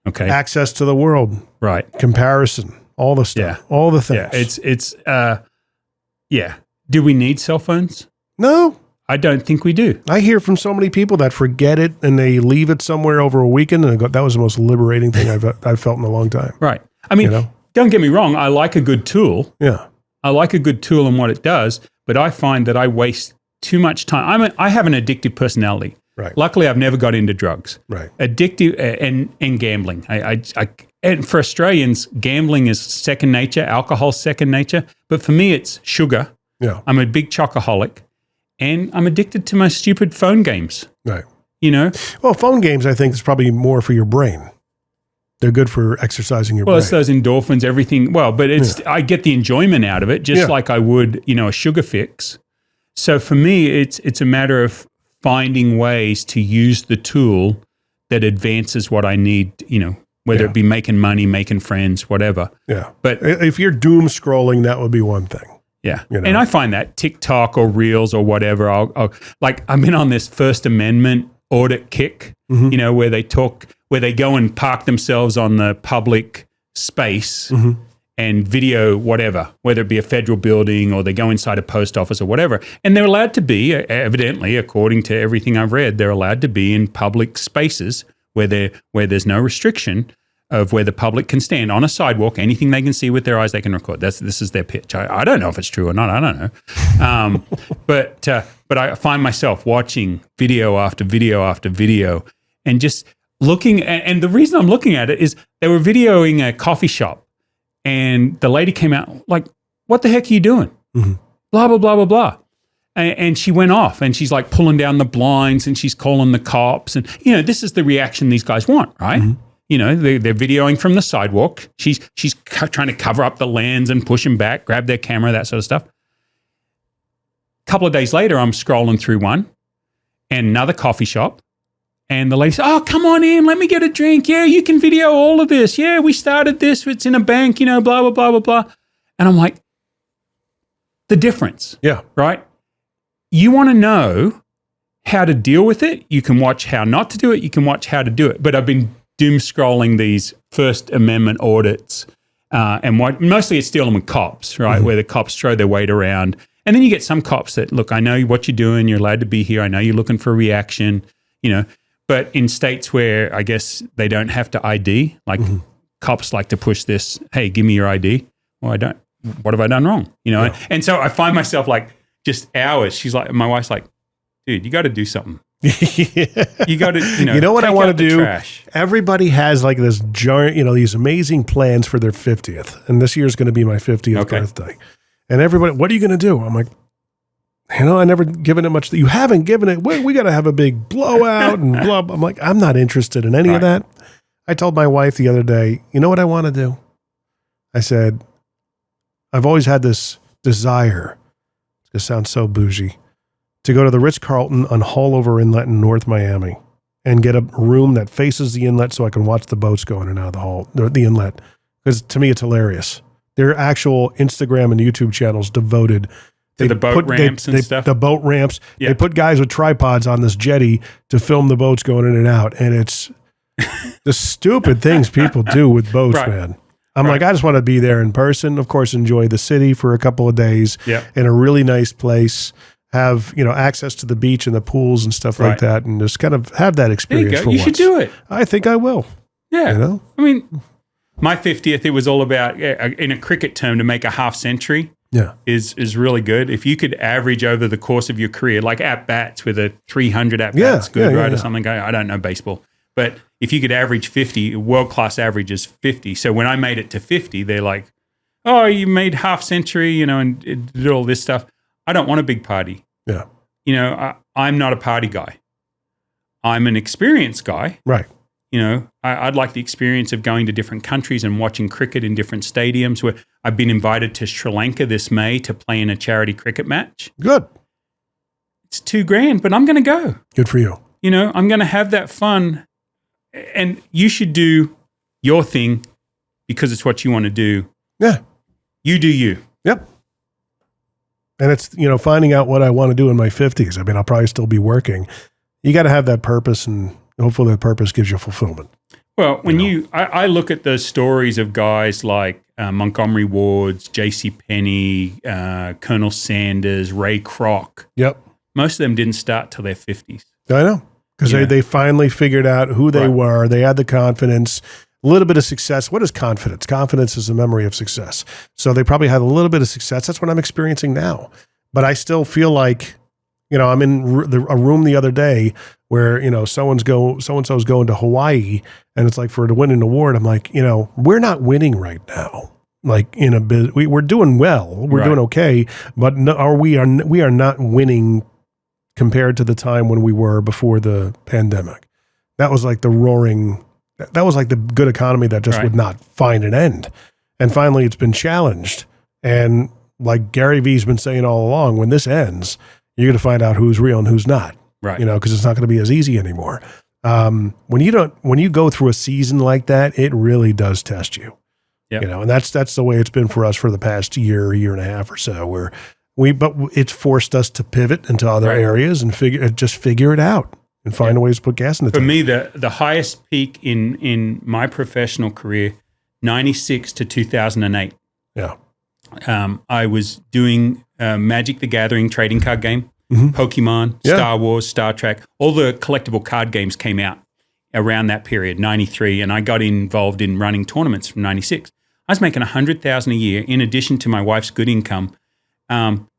A: Okay.
C: Access to the world.
A: Right.
C: Comparison. All the stuff. Yeah. All the things.
A: Yeah. Do we need cell phones?
C: No.
A: I don't think we do.
C: I hear from so many people that forget it and they leave it somewhere over a weekend and that was the most liberating thing I've felt in a long time.
A: Right. Don't get me wrong. I like a good tool.
C: Yeah.
A: I like a good tool and what it does, but I find that I waste too much time. I have an addictive personality.
C: Right.
A: Luckily, I've never got into drugs.
C: Right.
A: Addictive and gambling. And for Australians, gambling is second nature. Alcohol's second nature. But for me, it's sugar.
C: Yeah.
A: I'm a big chocoholic, and I'm addicted to my stupid phone games.
C: Right. Well, phone games, I think, is probably more for your brain. They're good for exercising your brain.
A: Well, it's those endorphins, everything. Well, but I get the enjoyment out of it, just like I would, a sugar fix. So for me, it's a matter of finding ways to use the tool that advances what I need, whether it be making money, making friends, whatever.
C: Yeah.
A: But
C: if you're doom scrolling, that would be one thing.
A: Yeah. And I find that TikTok or Reels or whatever, I've been on this First Amendment audit kick, where they go and park themselves on the public space and video whatever, whether it be a federal building or they go inside a post office or whatever. And they're allowed to be, evidently, according to everything I've read, they're allowed to be in public spaces where there's no restriction of where the public can stand on a sidewalk. Anything they can see with their eyes, they can record. This is their pitch. I don't know if it's true or not. I don't know. But I find myself watching video after video after video and just looking. And the reason I'm looking at it is they were videoing a coffee shop. And the lady came out like, what the heck are you doing? Mm-hmm. Blah, blah, blah, blah, blah. And she went off and she's like pulling down the blinds and she's calling the cops. And, this is the reaction these guys want, right? Mm-hmm. They're videoing from the sidewalk. She's trying to cover up the lens and push them back, grab their camera, that sort of stuff. A couple of days later, I'm scrolling through one and another coffee shop. And the lady said, oh, come on in, let me get a drink. Yeah, you can video all of this. Yeah, we started this. It's in a bank, blah, blah, blah, blah, blah. And I'm like, the difference.
C: Yeah.
A: Right? You want to know how to deal with it. You can watch how not to do it. You can watch how to do it. But I've been doom scrolling these First Amendment audits and mostly it's dealing with cops, right? Mm-hmm. Where the cops throw their weight around. And then you get some cops that, look, I know what you're doing. You're allowed to be here. I know you're looking for a reaction, But in states where I guess they don't have to ID, like cops like to push this, hey, give me your ID. Well, I don't. What have I done wrong?
C: Yeah.
A: And so I find myself like just hours. She's like, my wife's like, dude, you got to do something. You got to,
C: you know what I want to do?
A: Trash.
C: Everybody has like this giant, these amazing plans for their 50th. And this year is going to be my 50th birthday. And everybody, what are you going to do? I'm like, I never given it much. You haven't given it. We got to have a big blowout and blah. I'm like, I'm not interested in any of that. I told my wife the other day, you know what I want to do? I said, I've always had this desire, it sounds so bougie, to go to the Ritz-Carlton on Haulover Inlet in North Miami and get a room that faces the inlet so I can watch the boats go in and out of the inlet. Because to me, it's hilarious. There are actual Instagram and YouTube channels devoted
A: to the boat ramps and stuff.
C: The boat ramps. Yeah. They put guys with tripods on this jetty to film the boats going in and out. And it's the stupid things people do with boats, man. I'm like, I just want to be there in person. Of course, enjoy the city for a couple of days in a really nice place. Have, access to the beach and the pools and stuff like that. And just kind of have that experience for once.
A: You should do it.
C: I think I will.
A: Yeah. I mean, my 50th, it was all about, in a cricket term, to make a half century. Yeah, is really good. If you could average over the course of your career, like at bats with a 300 at bats, or something. I don't know baseball, but if you could average 50, world class average is 50. So when I made it to 50, they're like, "Oh, you made half century," and did all this stuff. I don't want a big party. Yeah, I'm not a party guy. I'm an experienced guy. Right. I'd like the experience of going to different countries and watching cricket in different stadiums. Where I've been invited to Sri Lanka this May to play in a charity cricket match. Good. It's $2,000, but I'm going to go.
C: Good for you.
A: I'm going to have that fun. And you should do your thing because it's what you want to do. Yeah. You do you.
C: Yep. And it's, finding out what I want to do in my 50s. I mean, I'll probably still be working. You got to have that purpose, and hopefully that purpose gives you fulfillment.
A: Well, when I look at the stories of guys like Montgomery Ward's, J.C. Penney, Colonel Sanders, Ray Kroc. Yep. Most of them didn't start till their 50s.
C: I know. Because they finally figured out who they were. They had the confidence, a little bit of success. What is confidence? Confidence is a memory of success. So they probably had a little bit of success. That's what I'm experiencing now. But I still feel like, I'm in a room the other day where, so-and-so's going to Hawaii, and it's like to win an award. I'm like, we're not winning right now. Like we're doing well, we're doing okay, but we are not winning compared to the time when we were before the pandemic. That was like the good economy that just would not find an end. And finally it's been challenged. And like Gary Vee's been saying all along, when this ends, you're going to find out who's real and who's not, because it's not going to be as easy anymore. When you go through a season like that, it really does test you, and that's the way it's been for us for the past year and a half or so, but it's forced us to pivot into other areas and figure it out and find ways to put gas in the tank.
A: For me, the highest peak in my professional career, 96 to 2008. Yeah. I was doing Magic the Gathering trading card game, Pokemon, Star Wars, Star Trek. All the collectible card games came out around that period, 93, and I got involved in running tournaments from 96. I was making $100,000 a year in addition to my wife's good income,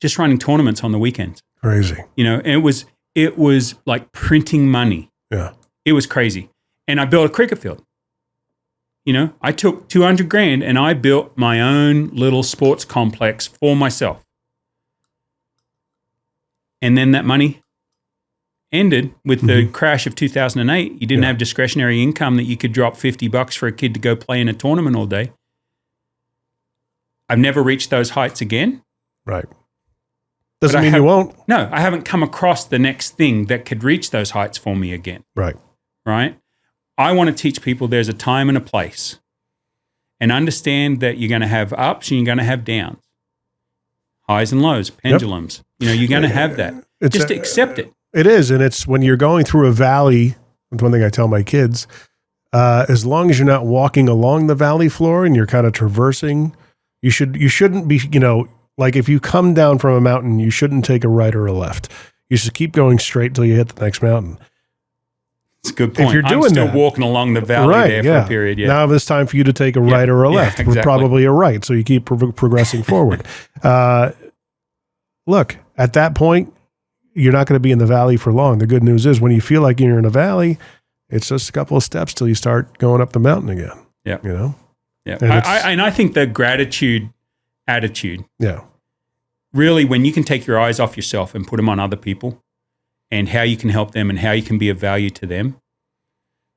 A: just running tournaments on the weekends.
C: Crazy.
A: And it was like printing money. Yeah. It was crazy. And I built a cricket field. I took $200,000 and I built my own little sports complex for myself. And then that money ended with the crash of 2008. You didn't have discretionary income that you could drop $50 for a kid to go play in a tournament all day. I've never reached those heights again.
C: Right. Doesn't mean you won't.
A: No, I haven't come across the next thing that could reach those heights for me again. Right. Right. I want to teach people there's a time and a place, and understand that you're going to have ups and you're going to have downs, highs and lows, pendulums. You're going to have that. Just accept it.
C: It is. And it's when you're going through a valley. That's one thing I tell my kids, as long as you're not walking along the valley floor and you're kind of traversing, you shouldn't be, like if you come down from a mountain, you shouldn't take a right or a left. You should keep going straight till you hit the next mountain.
A: It's a good point. If you're doing I'm still walking along the valley for a period. Yeah.
C: Now it's time for you to take a right or a left. Exactly. Probably a right. So you keep progressing forward. Look, at that point, you're not going to be in the valley for long. The good news is when you feel like you're in a valley, it's just a couple of steps till you start going up the mountain again. Yeah.
A: Yeah. And I think the gratitude attitude really, when you can take your eyes off yourself and put them on other people and how you can help them and how you can be of value to them.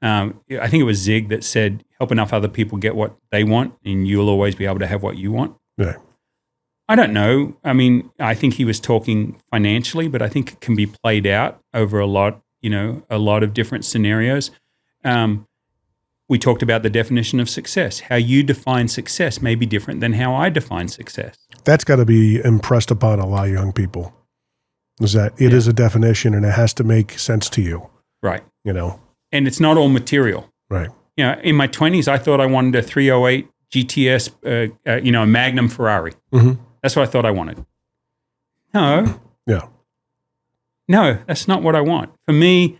A: I think it was Zig that said, help enough other people get what they want and you'll always be able to have what you want.
C: Yeah.
A: I don't know. I mean, I think he was talking financially, but I think it can be played out over a lot of different scenarios. We talked about the definition of success. How you define success may be different than how I define success.
C: That's got to be impressed upon a lot of young people, is that it is a definition and it has to make sense to you.
A: Right.
C: And
A: it's not all material.
C: Right.
A: In my 20s, I thought I wanted a 308 GTS, a Magnum Ferrari.
C: Mm-hmm.
A: That's what I thought I wanted. No.
C: Yeah.
A: No, that's not what I want. For me,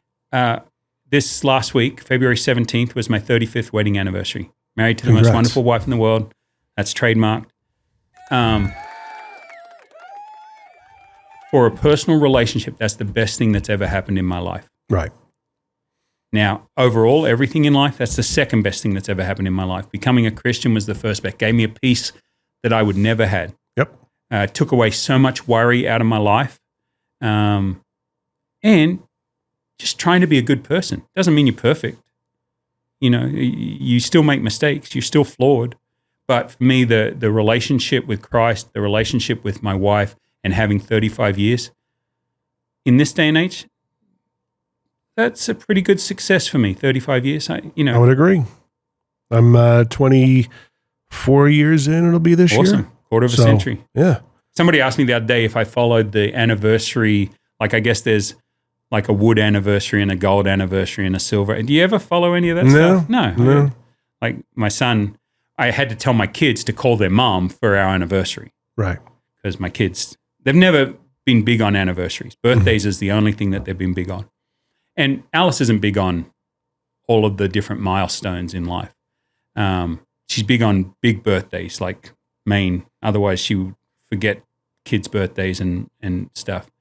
A: this last week, February 17th, was my 35th wedding anniversary. Married to the most wonderful wife in the world. That's trademarked. For a personal relationship, that's the best thing that's ever happened in my life.
C: Right.
A: Now, overall, everything in life, that's the second best thing that's ever happened in my life. Becoming a Christian was the first best. Gave me a peace that I would never had.
C: Yep.
A: Took away so much worry out of my life. And just trying to be a good person. Doesn't mean you're perfect. You still make mistakes. You're still flawed. But for me, the relationship with Christ, the relationship with my wife, and having 35 years, in this day and age, that's a pretty good success for me, 35 years. I
C: would agree. I'm 24 years in, it'll be this year.
A: Awesome. Quarter of a century.
C: Yeah.
A: Somebody asked me the other day if I followed the anniversary, like I guess there's like a wood anniversary and a gold anniversary and a silver. Do you ever follow any of that stuff? No. Like my son, I had to tell my kids to call their mom for our anniversary.
C: Right.
A: Because my kids, they've never been big on anniversaries. Birthdays is the only thing that they've been big on. And Alice isn't big on all of the different milestones in life. She's big on big birthdays like Maine. Otherwise, she would forget kids' birthdays and stuff.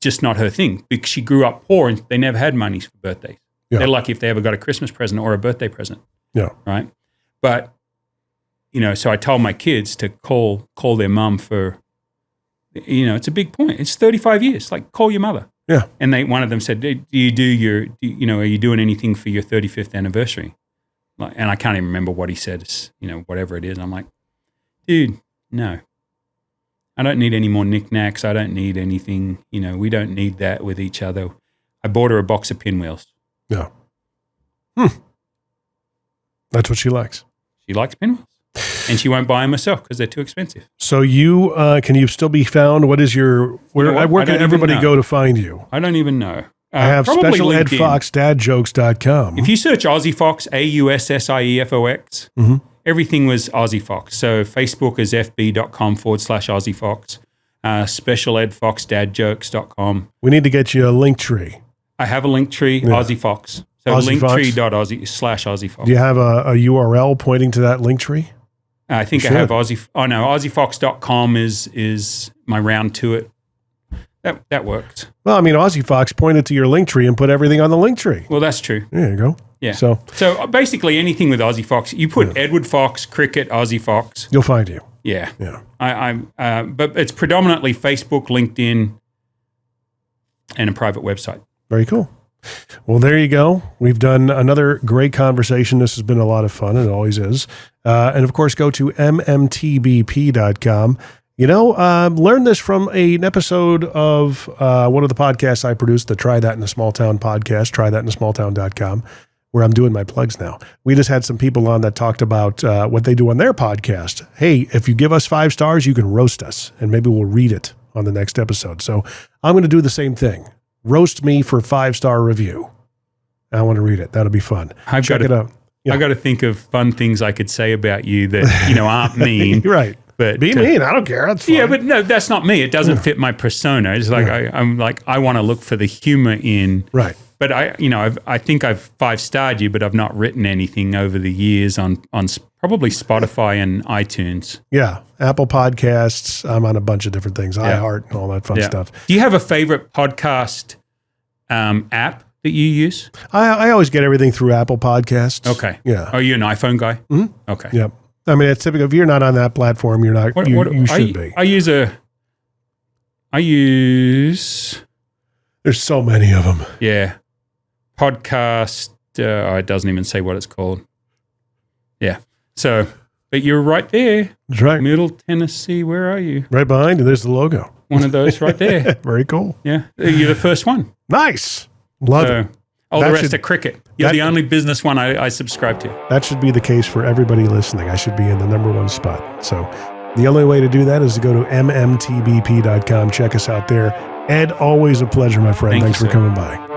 A: Just not her thing because she grew up poor and they never had money for birthdays. Yeah. They're lucky if they ever got a Christmas present or a birthday present.
C: Yeah.
A: Right. But, so I told my kids to call their mum for, it's a big point. It's 35 years. Like, call your mother.
C: Yeah.
A: And one of them said, are you doing anything for your 35th anniversary? And I can't even remember what he said, whatever it is. I'm like, dude, no. I don't need any more knickknacks. I don't need anything. We don't need that with each other. I bought her a box of pinwheels.
C: Yeah. That's what she likes.
A: She likes pinwheels. And she won't buy them herself because they're too expensive.
C: So you, can you still be found? What is where can everybody go to find you?
A: I don't even know.
C: I have specialedfoxdadjokes.com.
A: If you search Aussie Fox, AUSSIEFOX, everything was Aussie Fox. So Facebook is fb.com/Aussie Fox, specialedfoxdadjokes.com.
C: We need to get you a link tree.
A: I have a link tree, Aussie Fox. So linktree.aussie/Aussie Fox.
C: Do you have a URL pointing to that link tree?
A: I think I have AussieFox.com is my round to it. That works.
C: Well, I mean, Aussie Fox pointed to your link tree and put everything on the link tree.
A: Well, that's true.
C: There you go.
A: Yeah. So basically anything with Aussie Fox, you put Edward Fox, cricket, Aussie Fox.
C: You'll find you.
A: Yeah.
C: Yeah.
A: But it's predominantly Facebook, LinkedIn, and a private website.
C: Very cool. Well, there you go. We've done another great conversation. This has been a lot of fun. It always is. And of course, go to mmtbp.com. Learn this from an episode of one of the podcasts I produced, the Try That in a Small Town podcast, trythatinaSmallTown.com, where I'm doing my plugs now. We just had some people on that talked about what they do on their podcast. Hey, if you give us 5 stars, you can roast us, and maybe we'll read it on the next episode. So I'm going to do the same thing. Roast me for 5-star review. I want to read it. That'll be fun. Check it out. Yeah.
A: I got to think of fun things I could say about you that, aren't mean.
C: Right.
A: But
C: be mean. I don't care. That's fine.
A: Yeah, but no, that's not me. It doesn't fit my persona. It's like I want to look for the humor in.
C: Right.
A: But I think I've 5-starred you, but I've not written anything over the years on probably Spotify and iTunes.
C: Yeah, Apple Podcasts. I'm on a bunch of different things, iHeart and all that fun stuff.
A: Do you have a favorite podcast app that you use?
C: I always get everything through Apple Podcasts.
A: Okay.
C: Yeah.
A: Are you an iPhone guy?
C: Mm-hmm.
A: Okay.
C: Yep. I mean, it's typical. If you're not on that platform, you're not. You should be.
A: I use a I use,
C: There's so many of them.
A: yeah, podcast. It doesn't even say what it's called. Yeah. So, but you're right there.
C: That's right.
A: Middle Tennessee. Where are you?
C: Right behind you, there's the logo.
A: One of those right there.
C: Very cool.
A: Yeah. You're the first one.
C: Nice. Love it.
A: All
C: That
A: the rest
C: should-
A: are cricket. You're
C: that-
A: the only business one I subscribe to.
C: That should be the case for everybody listening. I should be in the number one spot. So the only way to do that is to go to mmtbp.com. Check us out there. Ed, always a pleasure, my friend.
A: Thank you,
C: Thanks for
A: sir.
C: coming by.